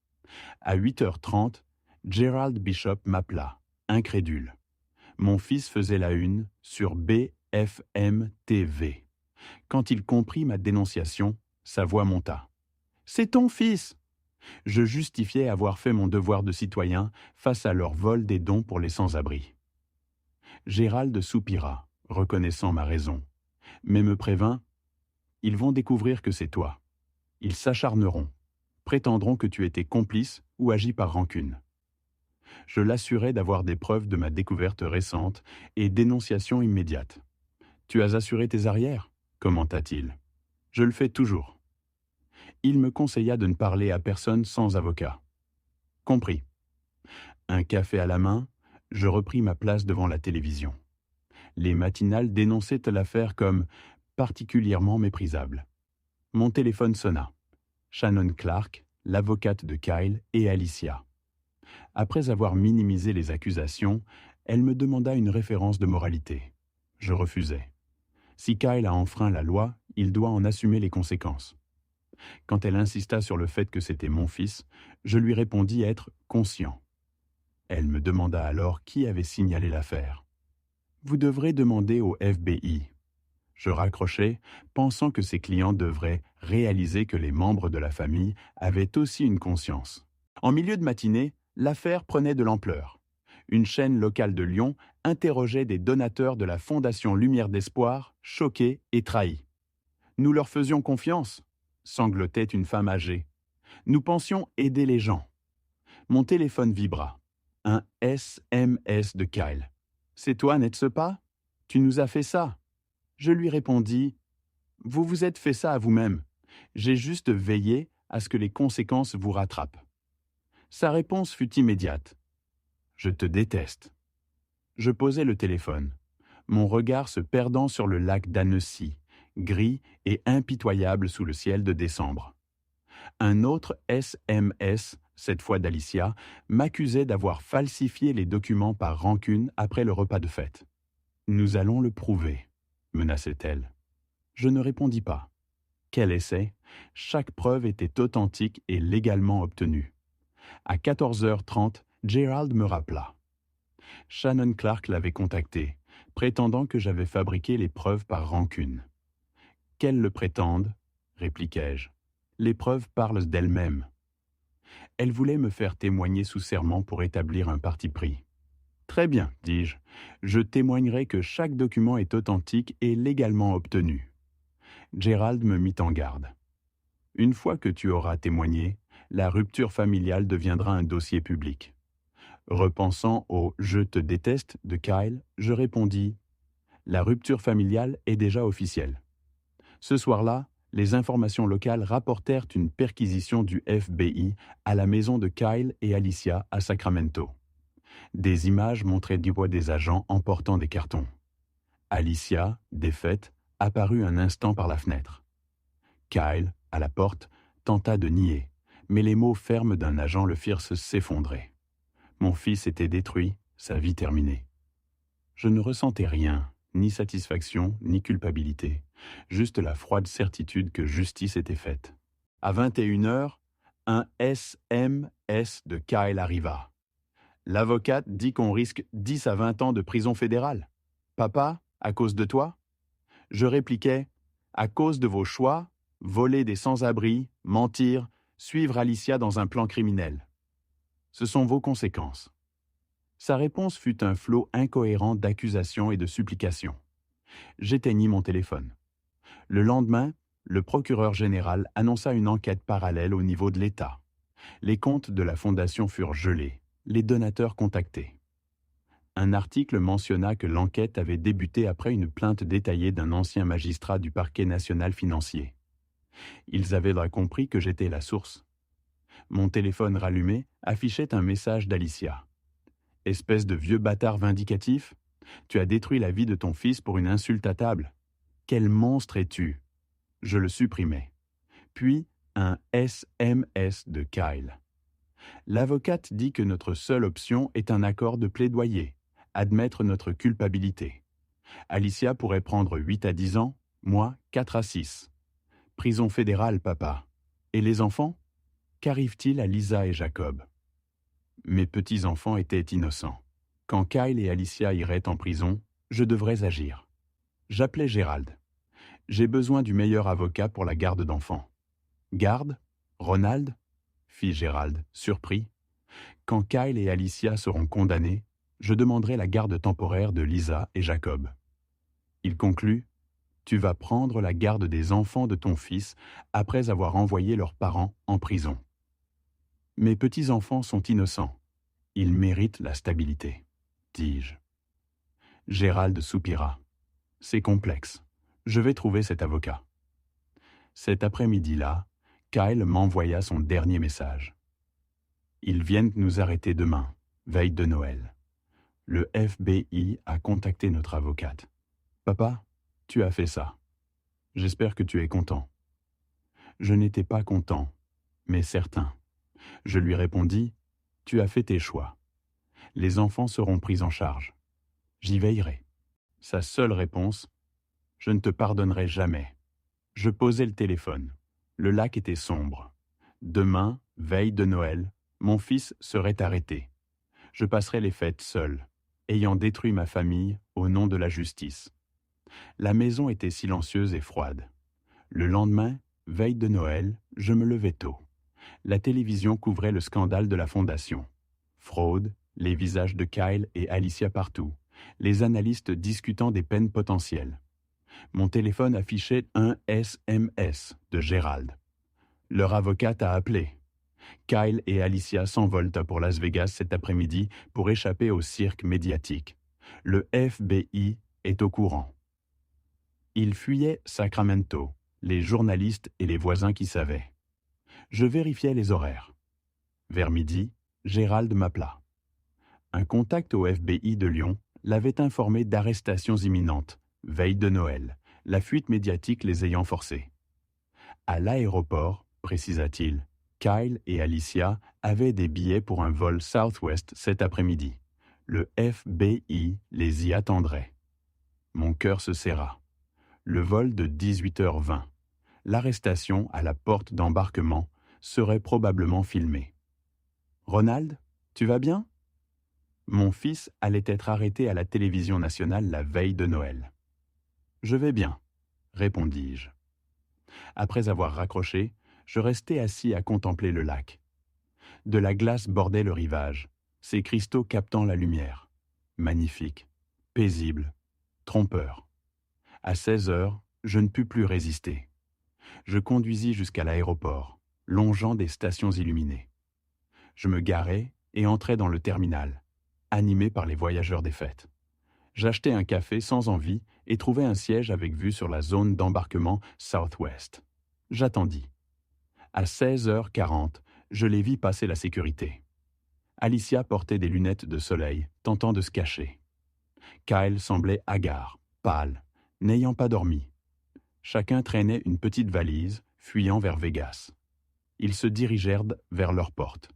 A: À 8h30, Gerald Bishop m'appela, incrédule. Mon fils faisait la une sur BFM TV. Quand il comprit ma dénonciation, sa voix monta. « C'est ton fils !» Je justifiais avoir fait mon devoir de citoyen face à leur vol des dons pour les sans-abri. Gérald soupira, reconnaissant ma raison, mais me prévint, « Ils vont découvrir que c'est toi. Ils s'acharneront, prétendront que tu étais complice ou agi par rancune. » Je l'assurai d'avoir des preuves de ma découverte récente et dénonciation immédiate. « Tu as assuré tes arrières ?» commenta-t-il. « Je le fais toujours. » Il me conseilla de ne parler à personne sans avocat. Compris. Un café à la main, je repris ma place devant la télévision. Les matinales dénonçaient l'affaire comme particulièrement méprisable. Mon téléphone sonna. Shannon Clark, l'avocate de Kyle, et Alicia. Après avoir minimisé les accusations, elle me demanda une référence de moralité. Je refusai. Si Kyle a enfreint la loi, il doit en assumer les conséquences. Quand elle insista sur le fait que c'était mon fils, je lui répondis être conscient. Elle me demanda alors qui avait signalé l'affaire. « Vous devrez demander au FBI. » Je raccrochai, pensant que ses clients devraient réaliser que les membres de la famille avaient aussi une conscience. En milieu de matinée, l'affaire prenait de l'ampleur. Une chaîne locale de Lyon interrogeait des donateurs de la Fondation Lumière d'Espoir, choqués et trahis. « Nous leur faisions confiance », sanglotait une femme âgée. « Nous pensions aider les gens. » Mon téléphone vibra. Un SMS de Kyle. « C'est toi, n'est-ce pas? Tu nous as fait ça. » Je lui répondis, « Vous vous êtes fait ça à vous-même. J'ai juste veillé à ce que les conséquences vous rattrapent. » Sa réponse fut immédiate. « Je te déteste. » Je posai le téléphone, mon regard se perdant sur le lac d'Annecy, gris et impitoyable sous le ciel de décembre. Un autre SMS, cette fois d'Alicia, m'accusait d'avoir falsifié les documents par rancune après le repas de fête. « Nous allons le prouver », menaçait-elle. Je ne répondis pas. Quel essai! Chaque preuve était authentique et légalement obtenue. À 14h30, Gerald me rappela. Shannon Clark l'avait contacté, prétendant que j'avais fabriqué les preuves par rancune. « Qu'elle le prétende, » répliquai-je. « Les preuves parlent d'elles-mêmes. » Elle voulait me faire témoigner sous serment pour établir un parti pris. « Très bien, dis-je. Je témoignerai que chaque document est authentique et légalement obtenu. » Gerald me mit en garde. « Une fois que tu auras témoigné, la rupture familiale deviendra un dossier public. » Repensant au « je te déteste » de Kyle, je répondis « La rupture familiale est déjà officielle. » Ce soir-là, les informations locales rapportèrent une perquisition du FBI à la maison de Kyle et Alicia à Sacramento. Des images montraient du doigt des agents emportant des cartons. Alicia, défaite, apparut un instant par la fenêtre. Kyle, à la porte, tenta de nier, mais les mots fermes d'un agent le firent s'effondrer. Mon fils était détruit, sa vie terminée. Je ne ressentais rien, ni satisfaction, ni culpabilité, juste la froide certitude que justice était faite. À 21h, un SMS de Kyle arriva. L'avocate dit qu'on risque 10 à 20 ans de prison fédérale. Papa, à cause de toi? Je répliquais, à cause de vos choix, voler des sans-abri, mentir, suivre Alicia dans un plan criminel. Ce sont vos conséquences. Sa réponse fut un flot incohérent d'accusations et de supplications. J'éteignis mon téléphone. Le lendemain, le procureur général annonça une enquête parallèle au niveau de l'État. Les comptes de la Fondation furent gelés, les donateurs contactés. Un article mentionna que l'enquête avait débuté après une plainte détaillée d'un ancien magistrat du parquet national financier. Ils avaient là compris que j'étais la source. Mon téléphone rallumé affichait un message d'Alicia. « Espèce de vieux bâtard vindicatif, tu as détruit la vie de ton fils pour une insulte à table. Quel monstre es-tu » Je le supprimai. Puis, un SMS de Kyle. L'avocate dit que notre seule option est un accord de plaidoyer, admettre notre culpabilité. Alicia pourrait prendre 8 à 10 ans, moi 4 à 6. Prison fédérale, papa. Et les enfants? Qu'arrive-t-il à Lisa et Jacob? Mes petits-enfants étaient innocents. Quand Kyle et Alicia iraient en prison, je devrais agir. J'appelai Gérald. J'ai besoin du meilleur avocat pour la garde d'enfants. Garde? Ronald? Fit Gérald, surpris. Quand Kyle et Alicia seront condamnés, Je demanderai la garde temporaire de Lisa et Jacob. Il conclut, tu vas prendre la garde des enfants de ton fils après avoir envoyé leurs parents en prison. Mes petits-enfants sont innocents. Ils méritent la stabilité, dis-je. Gérald soupira. C'est complexe. Je vais trouver cet avocat. Cet après-midi-là, Kyle m'envoya son dernier message. Ils viennent nous arrêter demain, veille de Noël. Le FBI a contacté notre avocate. Papa, tu as fait ça. J'espère que tu es content. Je n'étais pas content, mais certain. Je lui répondis, tu as fait tes choix. Les enfants seront pris en charge. J'y veillerai. Sa seule réponse, je ne te pardonnerai jamais. Je posai le téléphone. Le lac était sombre. Demain, veille de Noël, mon fils serait arrêté. Je passerai les fêtes seul, ayant détruit ma famille au nom de la justice. La maison était silencieuse et froide. Le lendemain, veille de Noël, je me levai tôt. La télévision couvrait le scandale de la fondation. Fraude, les visages de Kyle et Alicia partout, les analystes discutant des peines potentielles. Mon téléphone affichait un SMS de Gérald. Leur avocate a appelé. Kyle et Alicia s'envolent pour Las Vegas cet après-midi pour échapper au cirque médiatique. Le FBI est au courant. Ils fuyaient Sacramento, les journalistes et les voisins qui savaient. Je vérifiais les horaires. Vers midi, Gérald m'appela. Un contact au FBI de Lyon l'avait informé d'arrestations imminentes, veille de Noël, la fuite médiatique les ayant forcés. À l'aéroport, précisa-t-il, Kyle et Alicia avaient des billets pour un vol Southwest cet après-midi. Le FBI les y attendrait. Mon cœur se serra. Le vol de 18h20, l'arrestation à la porte d'embarquement, serait probablement filmée. « Ronald, tu vas bien ?» Mon fils allait être arrêté à la télévision nationale la veille de Noël. « Je vais bien, » répondis-je. Après avoir raccroché, je restai assis à contempler le lac. De la glace bordait le rivage, ses cristaux captant la lumière. Magnifique, paisible, trompeur. À 16 heures, je ne pus plus résister. Je conduisis jusqu'à l'aéroport, longeant des stations illuminées. Je me garai et entrai dans le terminal, animé par les voyageurs des fêtes. J'achetai un café sans envie et trouvai un siège avec vue sur la zone d'embarquement Southwest. J'attendis. À 16h40, je les vis passer la sécurité. Alicia portait des lunettes de soleil, tentant de se cacher. Kyle semblait hagard, pâle, n'ayant pas dormi. Chacun traînait une petite valise, fuyant vers Vegas. Ils se dirigèrent vers leur porte.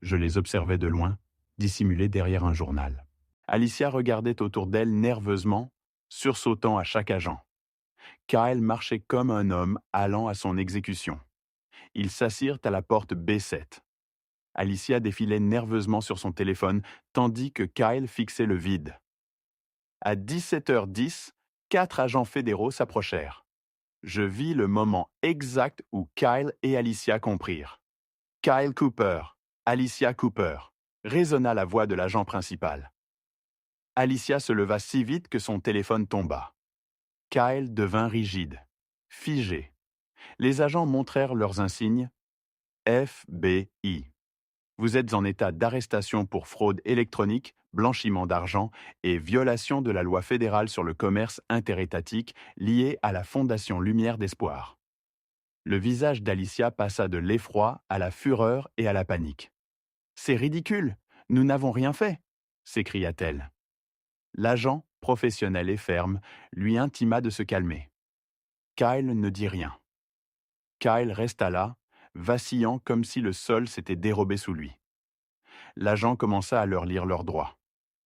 A: Je les observais de loin, dissimulés derrière un journal. Alicia regardait autour d'elle nerveusement, sursautant à chaque agent. Kyle marchait comme un homme allant à son exécution. Ils s'assirent à la porte B7. Alicia défilait nerveusement sur son téléphone, tandis que Kyle fixait le vide. À 17h10, 4 agents fédéraux s'approchèrent. Je vis le moment exact où Kyle et Alicia comprirent. « Kyle Cooper, Alicia Cooper », résonna la voix de l'agent principal. Alicia se leva si vite que son téléphone tomba. Kyle devint rigide, figé. Les agents montrèrent leurs insignes. FBI. Vous êtes en état d'arrestation pour fraude électronique, blanchiment d'argent et violation de la loi fédérale sur le commerce interétatique liée à la Fondation Lumière d'Espoir. Le visage d'Alicia passa de l'effroi à la fureur et à la panique. « C'est ridicule, nous n'avons rien fait !» s'écria-t-elle. L'agent, professionnel et ferme, lui intima de se calmer. Kyle ne dit rien. Kyle resta là, vacillant comme si le sol s'était dérobé sous lui. L'agent commença à leur lire leurs droits.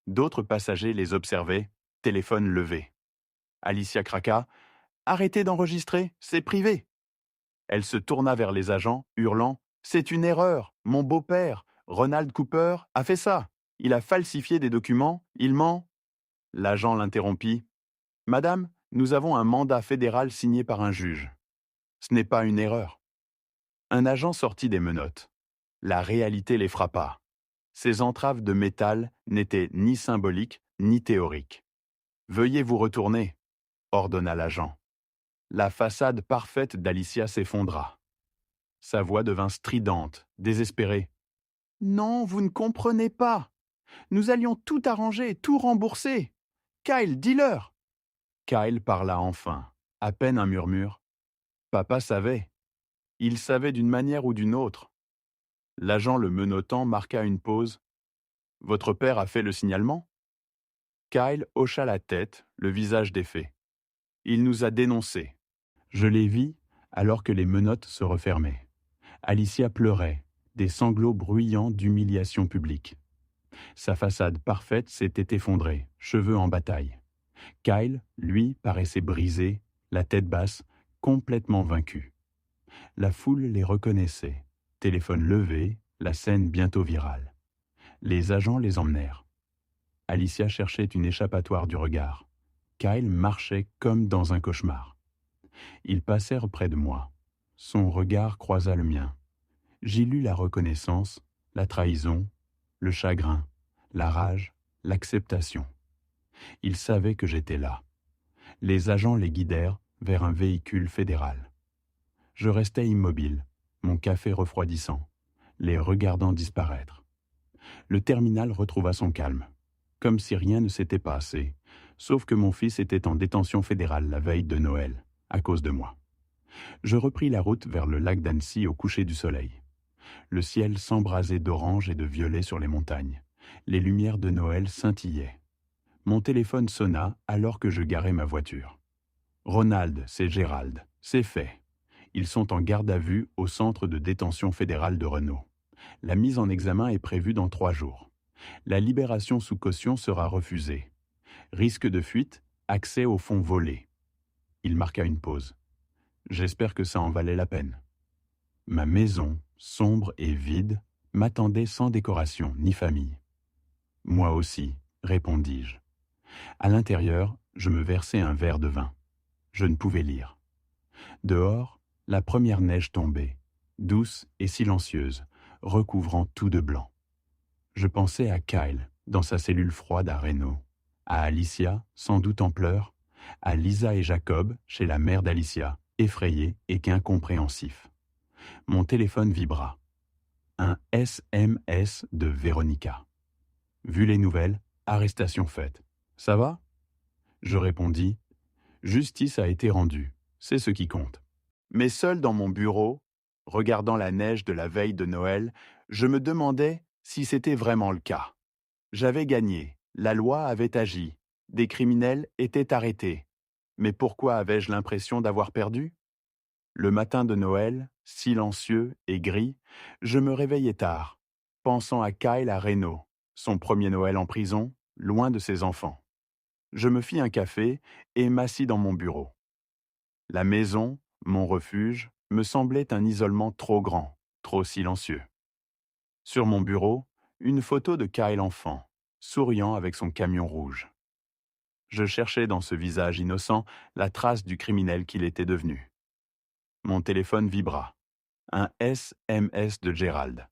A: D'autres passagers les observaient, téléphone levé. Alicia craqua. « Arrêtez d'enregistrer, c'est privé !» Elle se tourna vers les agents, hurlant « C'est une erreur, mon beau-père, Ronald Cooper, a fait ça. Il a falsifié des documents, il ment. » L'agent l'interrompit. « Madame, nous avons un mandat fédéral signé par un juge. Ce n'est pas une erreur. » Un agent sortit des menottes. La réalité les frappa. Ces entraves de métal n'étaient ni symboliques ni théoriques. Veuillez vous retourner, ordonna l'agent. La façade parfaite d'Alicia s'effondra. Sa voix devint stridente, désespérée. Non, vous ne comprenez pas. Nous allions tout arranger, tout rembourser. Kyle, dis-leur. Kyle parla enfin, à peine un murmure. Papa savait. Il savait d'une manière ou d'une autre. L'agent le menottant marqua une pause. Votre père a fait le signalement? Kyle hocha la tête, le visage défait. Il nous a dénoncés. Je les vis alors que les menottes se refermaient. Alicia pleurait, des sanglots bruyants d'humiliation publique. Sa façade parfaite s'était effondrée, cheveux en bataille. Kyle, lui, paraissait brisé, la tête basse, complètement vaincu. La foule les reconnaissait. Téléphone levé, la scène bientôt virale. Les agents les emmenèrent. Alicia cherchait une échappatoire du regard. Kyle marchait comme dans un cauchemar. Ils passèrent près de moi. Son regard croisa le mien. J'y lus la reconnaissance, la trahison, le chagrin, la rage, l'acceptation. Ils savaient que j'étais là. Les agents les guidèrent vers un véhicule fédéral. Je restais immobile, mon café refroidissant, les regardant disparaître. Le terminal retrouva son calme, comme si rien ne s'était passé, sauf que mon fils était en détention fédérale la veille de Noël, à cause de moi. Je repris la route vers le lac d'Annecy au coucher du soleil. Le ciel s'embrasait d'orange et de violet sur les montagnes. Les lumières de Noël scintillaient. Mon téléphone sonna alors que je garais ma voiture. Ronald, c'est Gérald, c'est fait. Ils sont en garde à vue au centre de détention fédérale de Renault. La mise en examen est prévue dans 3 jours. La libération sous caution sera refusée. Risque de fuite, accès aux fonds volés. Il marqua une pause. J'espère que ça en valait la peine. Ma maison, sombre et vide, m'attendait sans décoration ni famille. Moi aussi, répondis-je. À l'intérieur, je me versai un verre de vin. Je ne pouvais lire. Dehors, la première neige tombait, douce et silencieuse, recouvrant tout de blanc. Je pensais à Kyle, dans sa cellule froide à Reno, à Alicia, sans doute en pleurs, à Lisa et Jacob, chez la mère d'Alicia, effrayés et qu'incompréhensifs. Mon téléphone vibra. Un SMS de Véronica. Vu les nouvelles, arrestation faite. Ça va? Je répondis. Justice a été rendue, c'est ce qui compte. Mais seul dans mon bureau, regardant la neige de la veille de Noël, je me demandais si c'était vraiment le cas. J'avais gagné, la loi avait agi, des criminels étaient arrêtés. Mais pourquoi avais-je l'impression d'avoir perdu? Le matin de Noël, silencieux et gris, je me réveillais tard, pensant à Kyle à Reno, son premier Noël en prison, loin de ses enfants. Je me fis un café et m'assis dans mon bureau. La maison, mon refuge, me semblait un isolement trop grand, trop silencieux. Sur mon bureau, une photo de Kyle enfant, souriant avec son camion rouge. Je cherchais dans ce visage innocent la trace du criminel qu'il était devenu. Mon téléphone vibra. Un SMS de Gérald.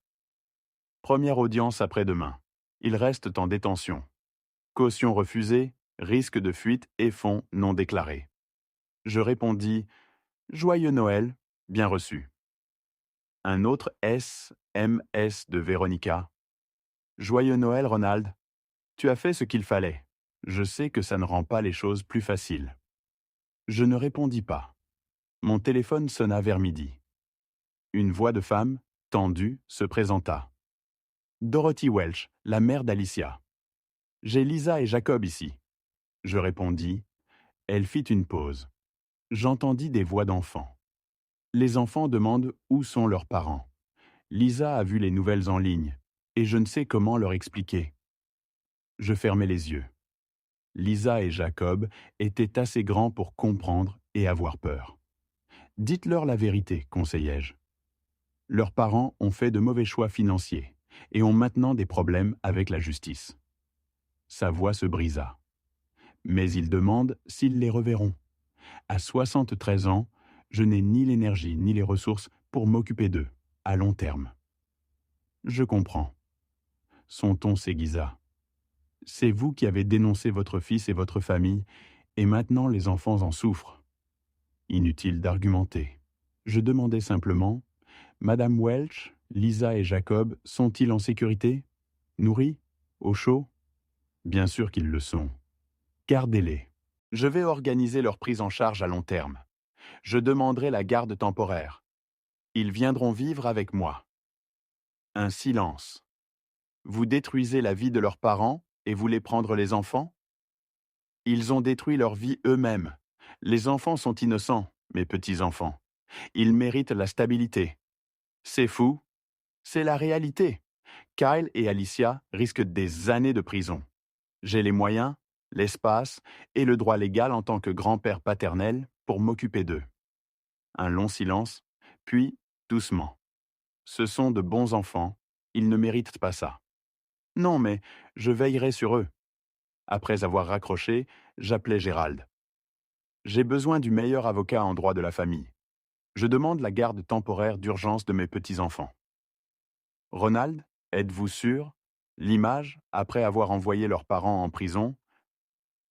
A: Première audience après-demain. Ils restent en détention. Caution refusée, risque de fuite et fonds non déclarés. Je répondis « Joyeux Noël, bien reçu ». Un autre SMS de Véronica. « Joyeux Noël, Ronald. Tu as fait ce qu'il fallait. Je sais que ça ne rend pas les choses plus faciles. » Je ne répondis pas. Mon téléphone sonna vers midi. Une voix de femme, tendue, se présenta. « Dorothy Welch, la mère d'Alicia. J'ai Lisa et Jacob ici. » Je répondis. Elle fit une pause. J'entendis des voix d'enfants. Les enfants demandent où sont leurs parents. Lisa a vu les nouvelles en ligne, et je ne sais comment leur expliquer. Je fermai les yeux. Lisa et Jacob étaient assez grands pour comprendre et avoir peur. Dites-leur la vérité, conseillai-je. Leurs parents ont fait de mauvais choix financiers et ont maintenant des problèmes avec la justice. Sa voix se brisa. Mais ils demandent s'ils les reverront. À 73 ans, je n'ai ni l'énergie ni les ressources pour m'occuper d'eux, à long terme. Je comprends. Son ton s'aiguisa. C'est vous qui avez dénoncé votre fils et votre famille, et maintenant les enfants en souffrent. Inutile d'argumenter. Je demandais simplement, Madame Welch, Lisa et Jacob sont-ils en sécurité? Nourris? Au chaud? Bien sûr qu'ils le sont. Gardez-les. Je vais organiser leur prise en charge à long terme. Je demanderai la garde temporaire. Ils viendront vivre avec moi. Un silence. Vous détruisez la vie de leurs parents et voulez prendre les enfants? Ils ont détruit leur vie eux-mêmes. Les enfants sont innocents, mes petits-enfants. Ils méritent la stabilité. C'est fou. C'est la réalité. Kyle et Alicia risquent des années de prison. J'ai les moyens, l'espace et le droit légal en tant que grand-père paternel pour m'occuper d'eux. Un long silence, puis doucement. Ce sont de bons enfants, ils ne méritent pas ça. Non, mais je veillerai sur eux. Après avoir raccroché, j'appelai Gérald. J'ai besoin du meilleur avocat en droit de la famille. Je demande la garde temporaire d'urgence de mes petits-enfants. Ronald, êtes-vous sûr? L'image, après avoir envoyé leurs parents en prison?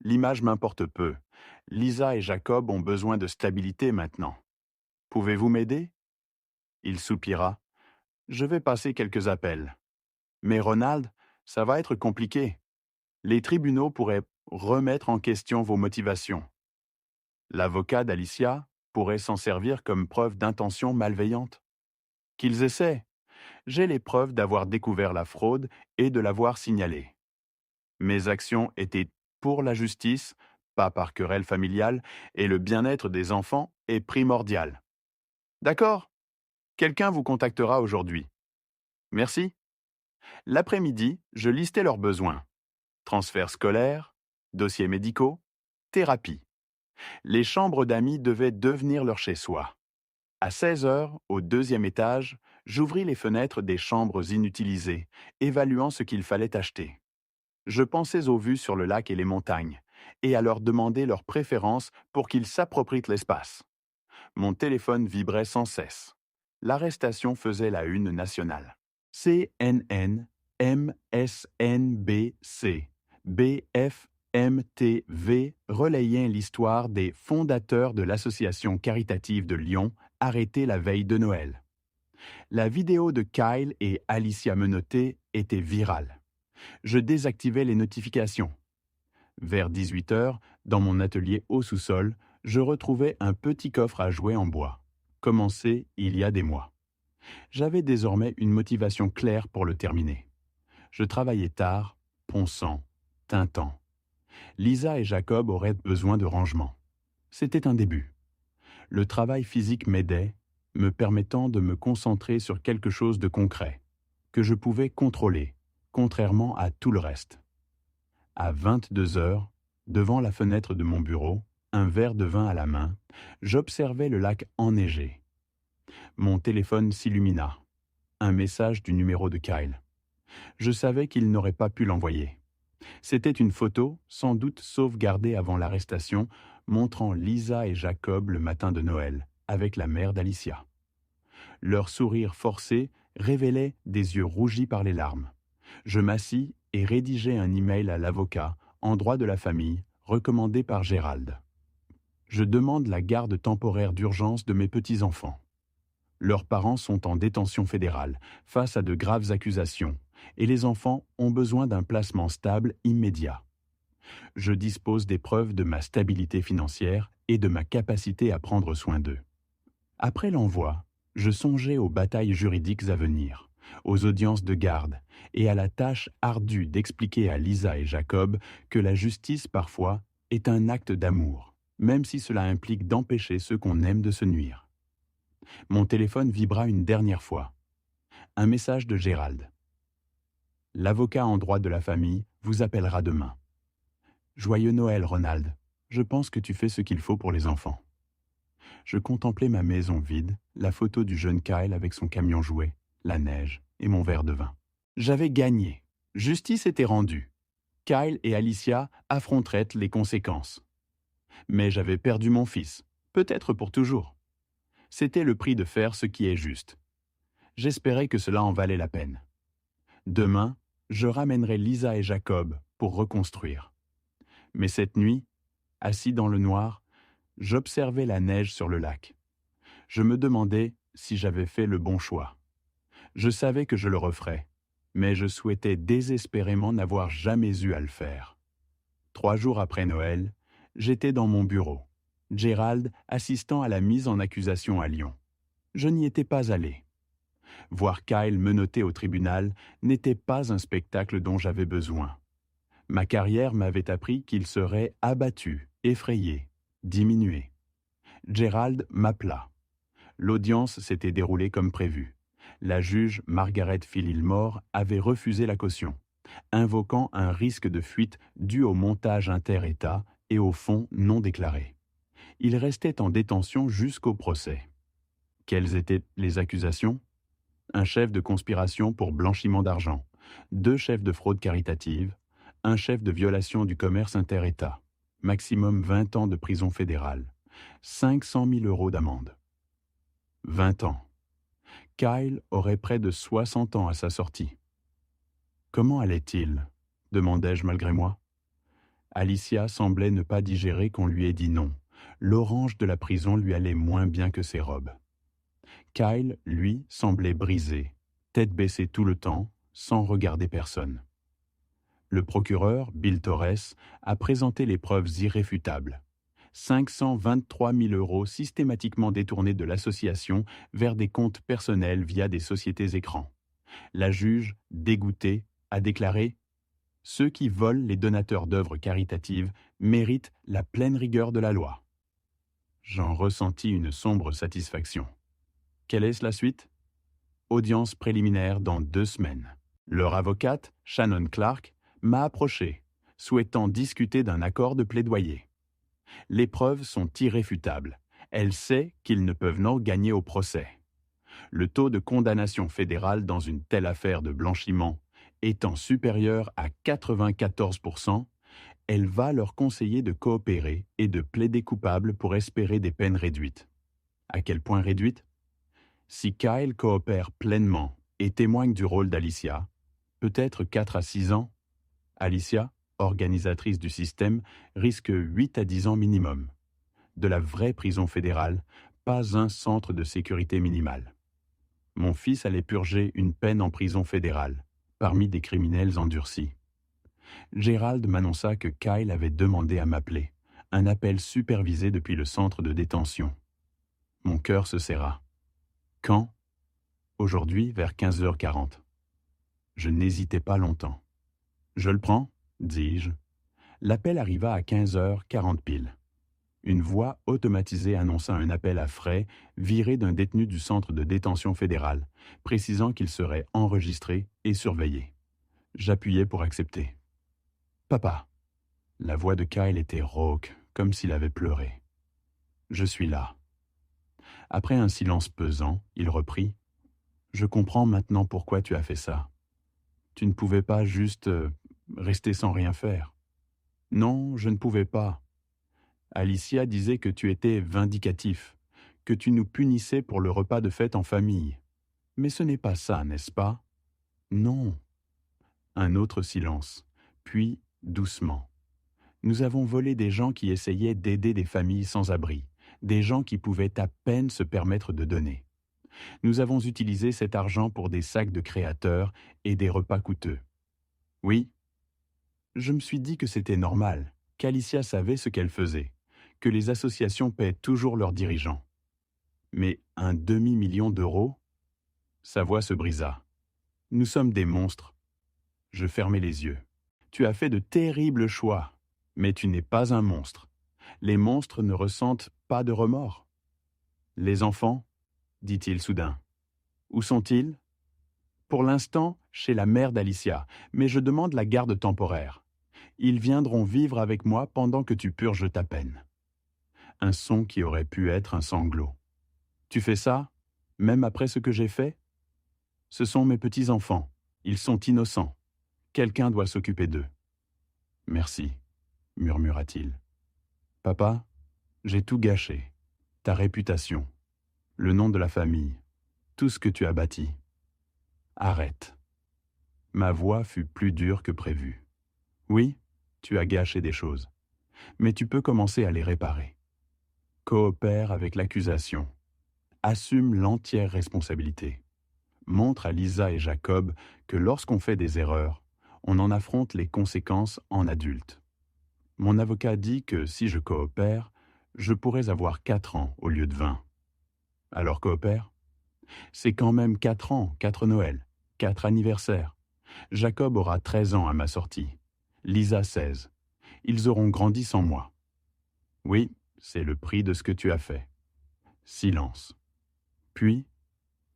A: L'image m'importe peu. Lisa et Jacob ont besoin de stabilité maintenant. Pouvez-vous m'aider? Il soupira. Je vais passer quelques appels. Mais Ronald, ça va être compliqué. Les tribunaux pourraient remettre en question vos motivations. L'avocat d'Alicia pourrait s'en servir comme preuve d'intention malveillante. Qu'ils essaient. J'ai les preuves d'avoir découvert la fraude et de l'avoir signalée. Mes actions étaient pour la justice, pas par querelle familiale, et le bien-être des enfants est primordial. D'accord? Quelqu'un vous contactera aujourd'hui. Merci. L'après-midi, je listais leurs besoins. Transferts scolaires, dossiers médicaux, thérapie. Les chambres d'amis devaient devenir leur chez-soi. À 16 heures, au 2e étage, j'ouvris les fenêtres des chambres inutilisées, évaluant ce qu'il fallait acheter. Je pensais aux vues sur le lac et les montagnes, et à leur demander leurs préférences pour qu'ils s'approprient l'espace. Mon téléphone vibrait sans cesse. L'arrestation faisait la une nationale. CNN, MSNBC, BFM-TV relayaient l'histoire des fondateurs de l'association caritative de Lyon arrêtés la veille de Noël. La vidéo de Kyle et Alicia menottée était virale. Je désactivais les notifications. Vers 18 heures, dans mon atelier au sous-sol, je retrouvais un petit coffre à jouets en bois, commencé il y a des mois. J'avais désormais une motivation claire pour le terminer. Je travaillais tard, ponçant, tintant. Lisa et Jacob auraient besoin de rangement. C'était un début. Le travail physique m'aidait, me permettant de me concentrer sur quelque chose de concret, que je pouvais contrôler, contrairement à tout le reste. À 22 heures, devant la fenêtre de mon bureau, un verre de vin à la main, j'observais le lac enneigé. Mon téléphone s'illumina. Un message du numéro de Kyle. Je savais qu'il n'aurait pas pu l'envoyer. C'était une photo, sans doute sauvegardée avant l'arrestation, montrant Lisa et Jacob le matin de Noël, avec la mère d'Alicia. Leur sourire forcé révélait des yeux rougis par les larmes. Je m'assis et rédigeai un email à l'avocat, en droit de la famille, recommandé par Gérald. Je demande la garde temporaire d'urgence de mes petits-enfants. Leurs parents sont en détention fédérale, face à de graves accusations, et les enfants ont besoin d'un placement stable immédiat. Je dispose des preuves de ma stabilité financière et de ma capacité à prendre soin d'eux. Après l'envoi, je songeais aux batailles juridiques à venir, aux audiences de garde et à la tâche ardue d'expliquer à Lisa et Jacob que la justice, parfois, est un acte d'amour, même si cela implique d'empêcher ceux qu'on aime de se nuire. Mon téléphone vibra une dernière fois. Un message de Gérald. L'avocat en droit de la famille vous appellera demain. Joyeux Noël, Ronald. Je pense que tu fais ce qu'il faut pour les enfants. Je contemplais ma maison vide, la photo du jeune Kyle avec son camion jouet, la neige et mon verre de vin. J'avais gagné. Justice était rendue. Kyle et Alicia affronteraient les conséquences. Mais j'avais perdu mon fils, peut-être pour toujours. C'était le prix de faire ce qui est juste. J'espérais que cela en valait la peine. Demain, Je ramènerai Lisa et Jacob pour reconstruire. Mais cette nuit, assis dans le noir, j'observais la neige sur le lac. Je me demandais si j'avais fait le bon choix. Je savais que je le referais, mais je souhaitais désespérément n'avoir jamais eu à le faire. 3 jours après Noël, j'étais dans mon bureau, Gérald assistant à la mise en accusation à Lyon. Je n'y étais pas allé. Voir Kyle menotté au tribunal n'était pas un spectacle dont j'avais besoin. Ma carrière m'avait appris qu'il serait abattu, effrayé, diminué. Gérald m'appela. L'audience s'était déroulée comme prévu. La juge Margaret Phililmore avait refusé la caution, invoquant un risque de fuite dû au montage inter-État et aux fonds non déclarés. Il restait en détention jusqu'au procès. Quelles étaient les accusations ? Un chef de conspiration pour blanchiment d'argent, 2 chefs de fraude caritative, un chef de violation du commerce inter-État, maximum 20 ans de prison fédérale, 500 000 € d'amende. 20 ans. Kyle aurait près de 60 ans à sa sortie. Comment allait-il ? Demandai-je malgré moi. Alicia semblait ne pas digérer qu'on lui ait dit non. L'orange de la prison lui allait moins bien que ses robes. Kyle, lui, semblait brisé, tête baissée tout le temps, sans regarder personne. Le procureur, Bill Torres, a présenté les preuves irréfutables. 523 000 € systématiquement détournés de l'association vers des comptes personnels via des sociétés écrans. La juge, dégoûtée, a déclaré « Ceux qui volent les donateurs d'œuvres caritatives méritent la pleine rigueur de la loi. » J'en ressentis une sombre satisfaction. Quelle est la suite ? Audience préliminaire dans 2 semaines. Leur avocate, Shannon Clark, m'a approché, souhaitant discuter d'un accord de plaidoyer. Les preuves sont irréfutables. Elle sait qu'ils ne peuvent non gagner au procès. Le taux de condamnation fédérale dans une telle affaire de blanchiment étant supérieur à 94%, elle va leur conseiller de coopérer et de plaider coupable pour espérer des peines réduites. À quel point réduites ? Si Kyle coopère pleinement et témoigne du rôle d'Alicia, peut-être 4 à 6 ans, Alicia, organisatrice du système, risque 8 à 10 ans minimum. De la vraie prison fédérale, pas un centre de sécurité minimale. Mon fils allait purger une peine en prison fédérale, parmi des criminels endurcis. Gérald m'annonça que Kyle avait demandé à m'appeler, un appel supervisé depuis le centre de détention. Mon cœur se serra. Quand ? Aujourd'hui, vers 15h40. Je n'hésitais pas longtemps. Je le prends, dis-je. L'appel arriva à 15h40 pile. Une voix automatisée annonça un appel à frais viré d'un détenu du centre de détention fédéral, précisant qu'il serait enregistré et surveillé. J'appuyai pour accepter. « Papa !» La voix de Kyle était rauque, comme s'il avait pleuré. « Je suis là. » Après un silence pesant, il reprit. « Je comprends maintenant pourquoi tu as fait ça. Tu ne pouvais pas juste rester sans rien faire. » « Non, je ne pouvais pas. Alicia disait que tu étais vindicatif, que tu nous punissais pour le repas de fête en famille. Mais ce n'est pas ça, n'est-ce pas ? » « Non. » Un autre silence, puis doucement. « Nous avons volé des gens qui essayaient d'aider des familles sans abri, des gens qui pouvaient à peine se permettre de donner. Nous avons utilisé cet argent pour des sacs de créateurs et des repas coûteux. Oui. Je me suis dit que c'était normal, qu'Alicia savait ce qu'elle faisait, que les associations paient toujours leurs dirigeants. Mais un demi-million d'euros ? Sa voix se brisa. Nous sommes des monstres. Je fermai les yeux. Tu as fait de terribles choix, mais tu n'es pas un monstre. Les monstres ne ressentent pas de remords. Les enfants ? Dit-il soudain. Où sont-ils ? Pour l'instant, chez la mère d'Alicia, mais je demande la garde temporaire. Ils viendront vivre avec moi pendant que tu purges ta peine. Un son qui aurait pu être un sanglot. Tu fais ça, même après ce que j'ai fait ? Ce sont mes petits-enfants. Ils sont innocents. Quelqu'un doit s'occuper d'eux. Merci, murmura-t-il. Papa, j'ai tout gâché. Ta réputation, le nom de la famille, tout ce que tu as bâti. Arrête. Ma voix fut plus dure que prévu. Oui, tu as gâché des choses, mais tu peux commencer à les réparer. Coopère avec l'accusation. Assume l'entière responsabilité. Montre à Lisa et Jacob que lorsqu'on fait des erreurs, on en affronte les conséquences en adulte. Mon avocat dit que si je coopère, je pourrais avoir 4 ans au lieu de 20. Alors coopère? C'est quand même 4 ans, 4 Noëls, 4 anniversaires. Jacob aura 13 ans à ma sortie. Lisa 16. Ils auront grandi sans moi. Oui, c'est le prix de ce que tu as fait. Silence. Puis,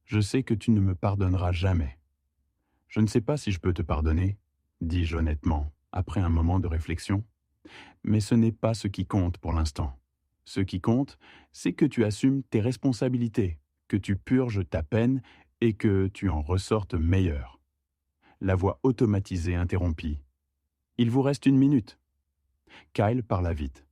A: je sais que tu ne me pardonneras jamais. Je ne sais pas si je peux te pardonner, dis-je honnêtement, après un moment de réflexion. Mais ce n'est pas ce qui compte pour l'instant. Ce qui compte, c'est que tu assumes tes responsabilités, que tu purges ta peine et que tu en ressortes meilleur. La voix automatisée interrompit. Il vous reste 1 minute. Kyle parla vite.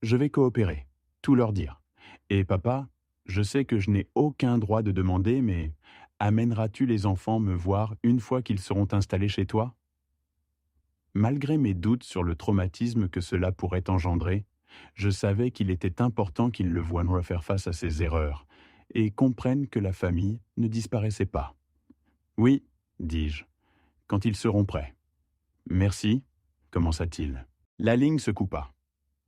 A: Je vais coopérer, tout leur dire. Et papa, je sais que je n'ai aucun droit de demander, mais amèneras-tu les enfants me voir une fois qu'ils seront installés chez toi? Malgré mes doutes sur le traumatisme que cela pourrait engendrer, je savais qu'il était important qu'ils le voient refaire face à ses erreurs et comprennent que la famille ne disparaissait pas. Oui, dis-je, quand ils seront prêts. Merci, commença-t-il. La ligne se coupa.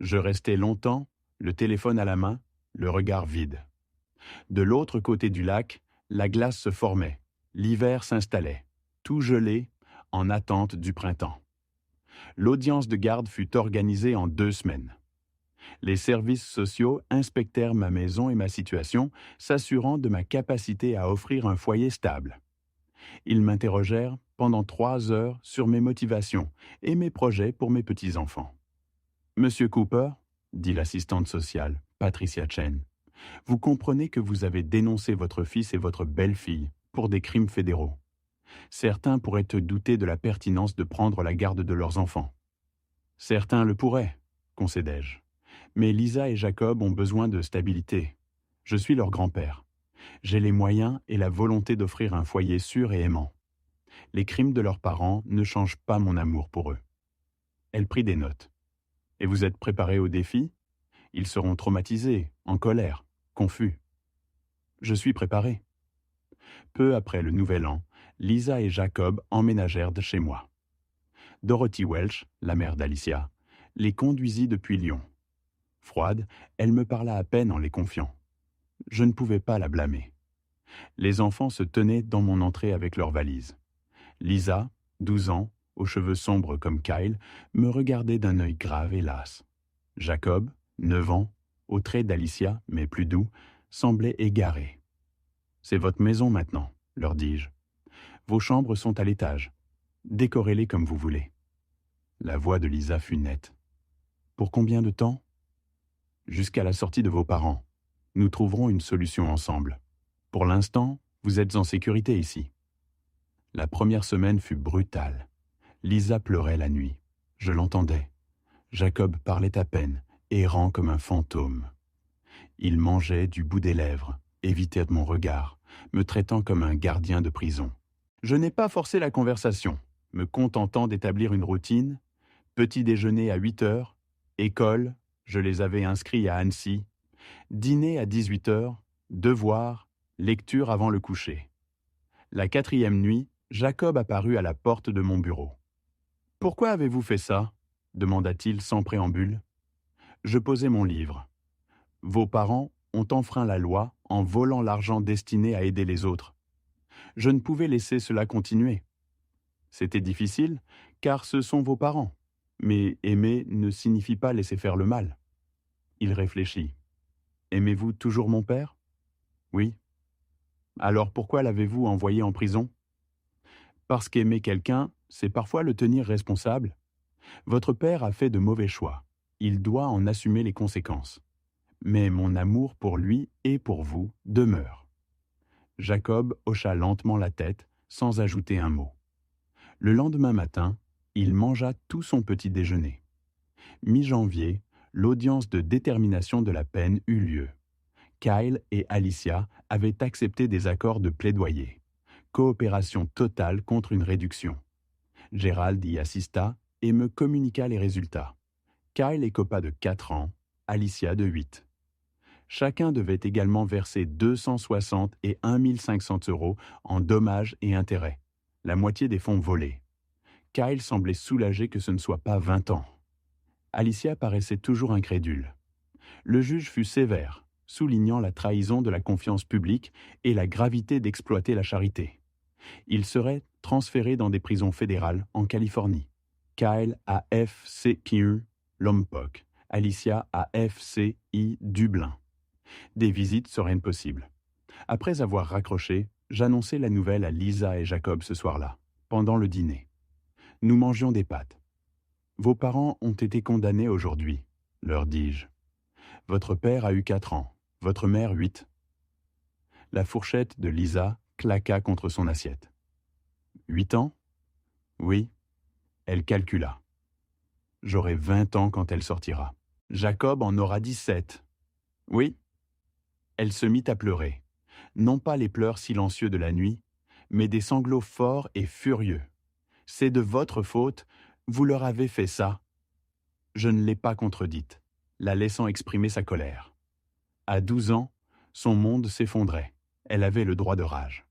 A: Je restai longtemps, le téléphone à la main, le regard vide. De l'autre côté du lac, la glace se formait, l'hiver s'installait, tout gelé, en attente du printemps. L'audience de garde fut organisée en 2 semaines. Les services sociaux inspectèrent ma maison et ma situation, s'assurant de ma capacité à offrir un foyer stable. Ils m'interrogèrent pendant 3 heures sur mes motivations et mes projets pour mes petits-enfants. Monsieur Cooper, dit l'assistante sociale, Patricia Chen, vous comprenez que vous avez dénoncé votre fils et votre belle-fille pour des crimes fédéraux. Certains pourraient te douter de la pertinence de prendre la garde de leurs enfants. Certains le pourraient, concédai-je. Mais Lisa et Jacob ont besoin de stabilité. Je suis leur grand-père. J'ai les moyens et la volonté d'offrir un foyer sûr et aimant. Les crimes de leurs parents ne changent pas mon amour pour eux. Elle prit des notes. Et vous êtes préparés au défi? Ils seront traumatisés, en colère, confus. Je suis préparé. Peu après le Nouvel An, Lisa et Jacob emménagèrent de chez moi. Dorothy Welch, la mère d'Alicia, les conduisit depuis Lyon. Froide, elle me parla à peine en les confiant. Je ne pouvais pas la blâmer. Les enfants se tenaient dans mon entrée avec leurs valises. Lisa, 12 ans, aux cheveux sombres comme Kyle, me regardait d'un œil grave et las. Jacob, 9 ans, aux traits d'Alicia, mais plus doux, semblait égaré. « C'est votre maison maintenant, leur dis-je. Vos chambres sont à l'étage. Décorez-les comme vous voulez. » La voix de Lisa fut nette. « Pour combien de temps ? » ?»« Jusqu'à la sortie de vos parents. Nous trouverons une solution ensemble. Pour l'instant, vous êtes en sécurité ici. » La première semaine fut brutale. Lisa pleurait la nuit. Je l'entendais. Jacob parlait à peine, errant comme un fantôme. Il mangeait du bout des lèvres, évitait mon regard, me traitant comme un gardien de prison. Je n'ai pas forcé la conversation, me contentant d'établir une routine. Petit déjeuner à 8 heures, école, je les avais inscrits à Annecy, dîner à 18 heures, devoirs, lecture avant le coucher. La 4e nuit, Jacob apparut à la porte de mon bureau. « Pourquoi avez-vous fait ça ?» demanda-t-il sans préambule. Je posai mon livre. « Vos parents ont enfreint la loi en volant l'argent destiné à aider les autres. Je ne pouvais laisser cela continuer. C'était difficile, car ce sont vos parents. Mais aimer ne signifie pas laisser faire le mal. » Il réfléchit. « Aimez-vous toujours mon père ? » ?»« Oui. »« Alors pourquoi l'avez-vous envoyé en prison ? » ?»« Parce qu'aimer quelqu'un, c'est parfois le tenir responsable. Votre père a fait de mauvais choix. Il doit en assumer les conséquences. Mais mon amour pour lui et pour vous demeure. » Jacob hocha lentement la tête, sans ajouter un mot. Le lendemain matin, il mangea tout son petit déjeuner. Mi-janvier, l'audience de détermination de la peine eut lieu. Kyle et Alicia avaient accepté des accords de plaidoyer. Coopération totale contre une réduction. Gérald y assista et me communiqua les résultats. Kyle écopa de 4 ans, Alicia de 8. Chacun devait également verser 260 et 1500 euros en dommages et intérêts, la moitié des fonds volés. Kyle semblait soulagé que ce ne soit pas 20 ans. Alicia paraissait toujours incrédule. Le juge fut sévère, soulignant la trahison de la confiance publique et la gravité d'exploiter la charité. Il serait transféré dans des prisons fédérales en Californie. Kyle à FCQ Lompoc, Alicia à FCI Dublin. Des visites seraient impossibles. Après avoir raccroché, j'annonçai la nouvelle à Lisa et Jacob ce soir-là, pendant le dîner. Nous mangions des pâtes. « Vos parents ont été condamnés aujourd'hui, leur dis-je. Votre père a eu 4 ans, votre mère 8. La fourchette de Lisa claqua contre son assiette. 8 ans? Oui. Elle calcula. J'aurai 20 ans quand elle sortira. Jacob en aura 17. Oui. Elle se mit à pleurer. Non pas les pleurs silencieux de la nuit, mais des sanglots forts et furieux. C'est de votre faute, vous leur avez fait ça. Je ne l'ai pas contredite, la laissant exprimer sa colère. À 12 ans, son monde s'effondrait. Elle avait le droit de rage.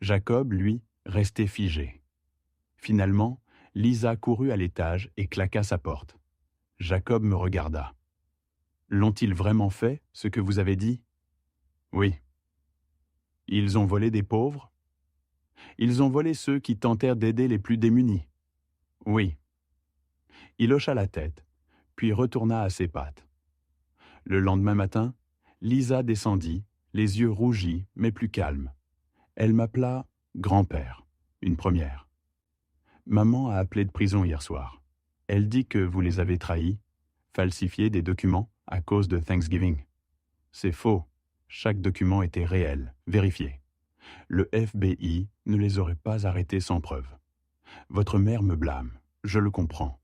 A: Jacob, lui, restait figé. Finalement, Lisa courut à l'étage et claqua sa porte. Jacob me regarda. « L'ont-ils vraiment fait, ce que vous avez dit ?»« Oui. »« Ils ont volé des pauvres ?»« Ils ont volé ceux qui tentèrent d'aider les plus démunis. »« Oui. » Il hocha la tête, puis retourna à ses pattes. Le lendemain matin, Lisa descendit, les yeux rougis, mais plus calmes. Elle m'appela « grand-père », une première. « Maman a appelé de prison hier soir. Elle dit que vous les avez trahis, falsifié des documents à cause de Thanksgiving. C'est faux. Chaque document était réel, vérifié. Le FBI ne les aurait pas arrêtés sans preuve. Votre mère me blâme, je le comprends.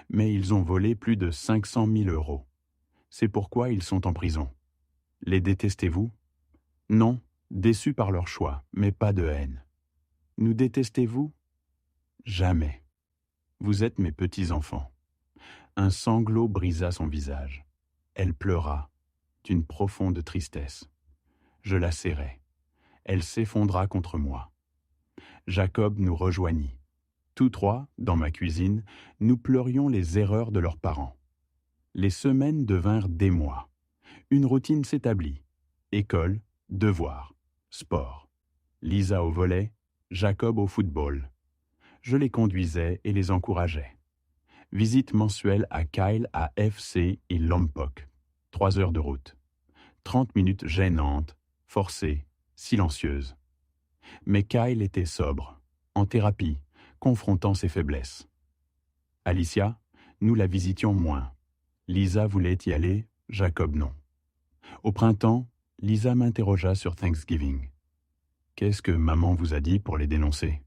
A: Mais ils ont volé plus de 500 000 euros. C'est pourquoi ils sont en prison. Les détestez-vous? Non, déçus par leur choix, mais pas de haine. Nous détestez-vous? Jamais. Vous êtes mes petits-enfants. Un sanglot brisa son visage. Elle pleura, d'une profonde tristesse. Je la serrai. Elle s'effondra contre moi. Jacob nous rejoignit. Tous trois, dans ma cuisine, nous pleurions les erreurs de leurs parents. Les semaines devinrent des mois. Une routine s'établit. École, devoirs, sport. Lisa au volley, Jacob au football. Je les conduisais et les encourageais. Visite mensuelle à Kyle à FC et Lompoc. 3 heures de route. 30 minutes gênantes, forcées, silencieuses. Mais Kyle était sobre, en thérapie, confrontant ses faiblesses. Alicia, nous la visitions moins. Lisa voulait y aller, Jacob non. Au printemps, Lisa m'interrogea sur Thanksgiving. « Qu'est-ce que maman vous a dit pour les dénoncer ?»«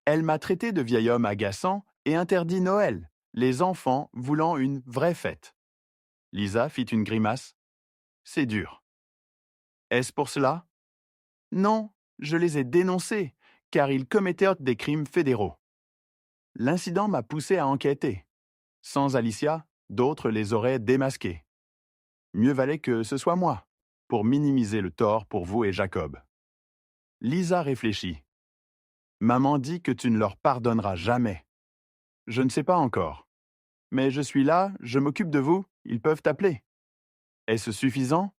A: Elle m'a traité de vieil homme agaçant et interdit Noël, les enfants voulant une vraie fête. » Lisa fit une grimace. « C'est dur. »« Est-ce pour cela ?»« Non, je les ai dénoncés, car ils commettaient des crimes fédéraux. L'incident m'a poussé à enquêter. Sans Alicia, d'autres les auraient démasqués. Mieux valait que ce soit moi, pour minimiser le tort pour vous et Jacob. » Lisa réfléchit. « Maman dit que tu ne leur pardonneras jamais. Je ne sais pas encore. Mais je suis là, je m'occupe de vous, ils peuvent t'appeler. Est-ce suffisant ?»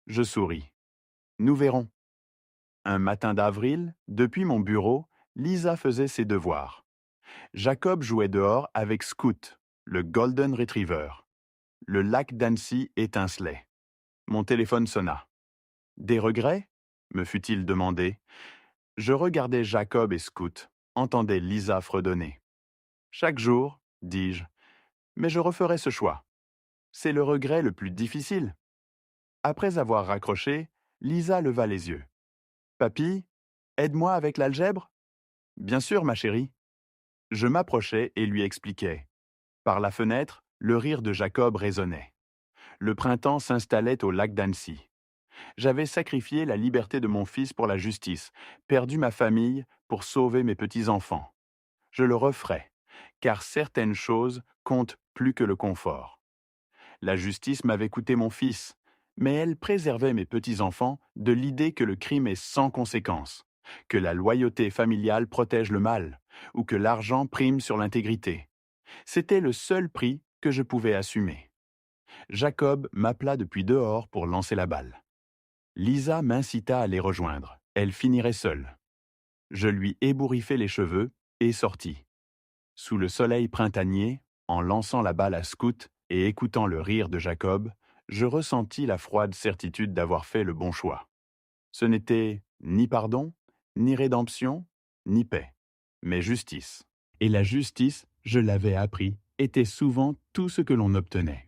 A: Je souris. Nous verrons. Un matin d'avril, depuis mon bureau, Lisa faisait ses devoirs. Jacob jouait dehors avec Scoot, le Golden Retriever. Le lac d'Annecy étincelait. Mon téléphone sonna. « Des regrets ?» me fut-il demandé. Je regardais Jacob et Scoot, entendais Lisa fredonner. « Chaque jour, dis-je, mais je referai ce choix. C'est le regret le plus difficile. » Après avoir raccroché, Lisa leva les yeux. « Papy, aide-moi avec l'algèbre ?»« Bien sûr, ma chérie. » Je m'approchai et lui expliquai. Par la fenêtre, le rire de Jacob résonnait. Le printemps s'installait au lac d'Annecy. J'avais sacrifié la liberté de mon fils pour la justice, perdu ma famille pour sauver mes petits-enfants. Je le referai, car certaines choses comptent plus que le confort. La justice m'avait coûté mon fils, mais elle préservait mes petits-enfants de l'idée que le crime est sans conséquence, que la loyauté familiale protège le mal, ou que l'argent prime sur l'intégrité. C'était le seul prix que je pouvais assumer. Jacob m'appela depuis dehors pour lancer la balle. Lisa m'incita à les rejoindre. Elle finirait seule. Je lui ébouriffai les cheveux et sortis. Sous le soleil printanier, en lançant la balle à Scout et écoutant le rire de Jacob, je ressentis la froide certitude d'avoir fait le bon choix. Ce n'était ni pardon, ni rédemption, ni paix, mais justice. Et la justice, je l'avais appris, était souvent tout ce que l'on obtenait.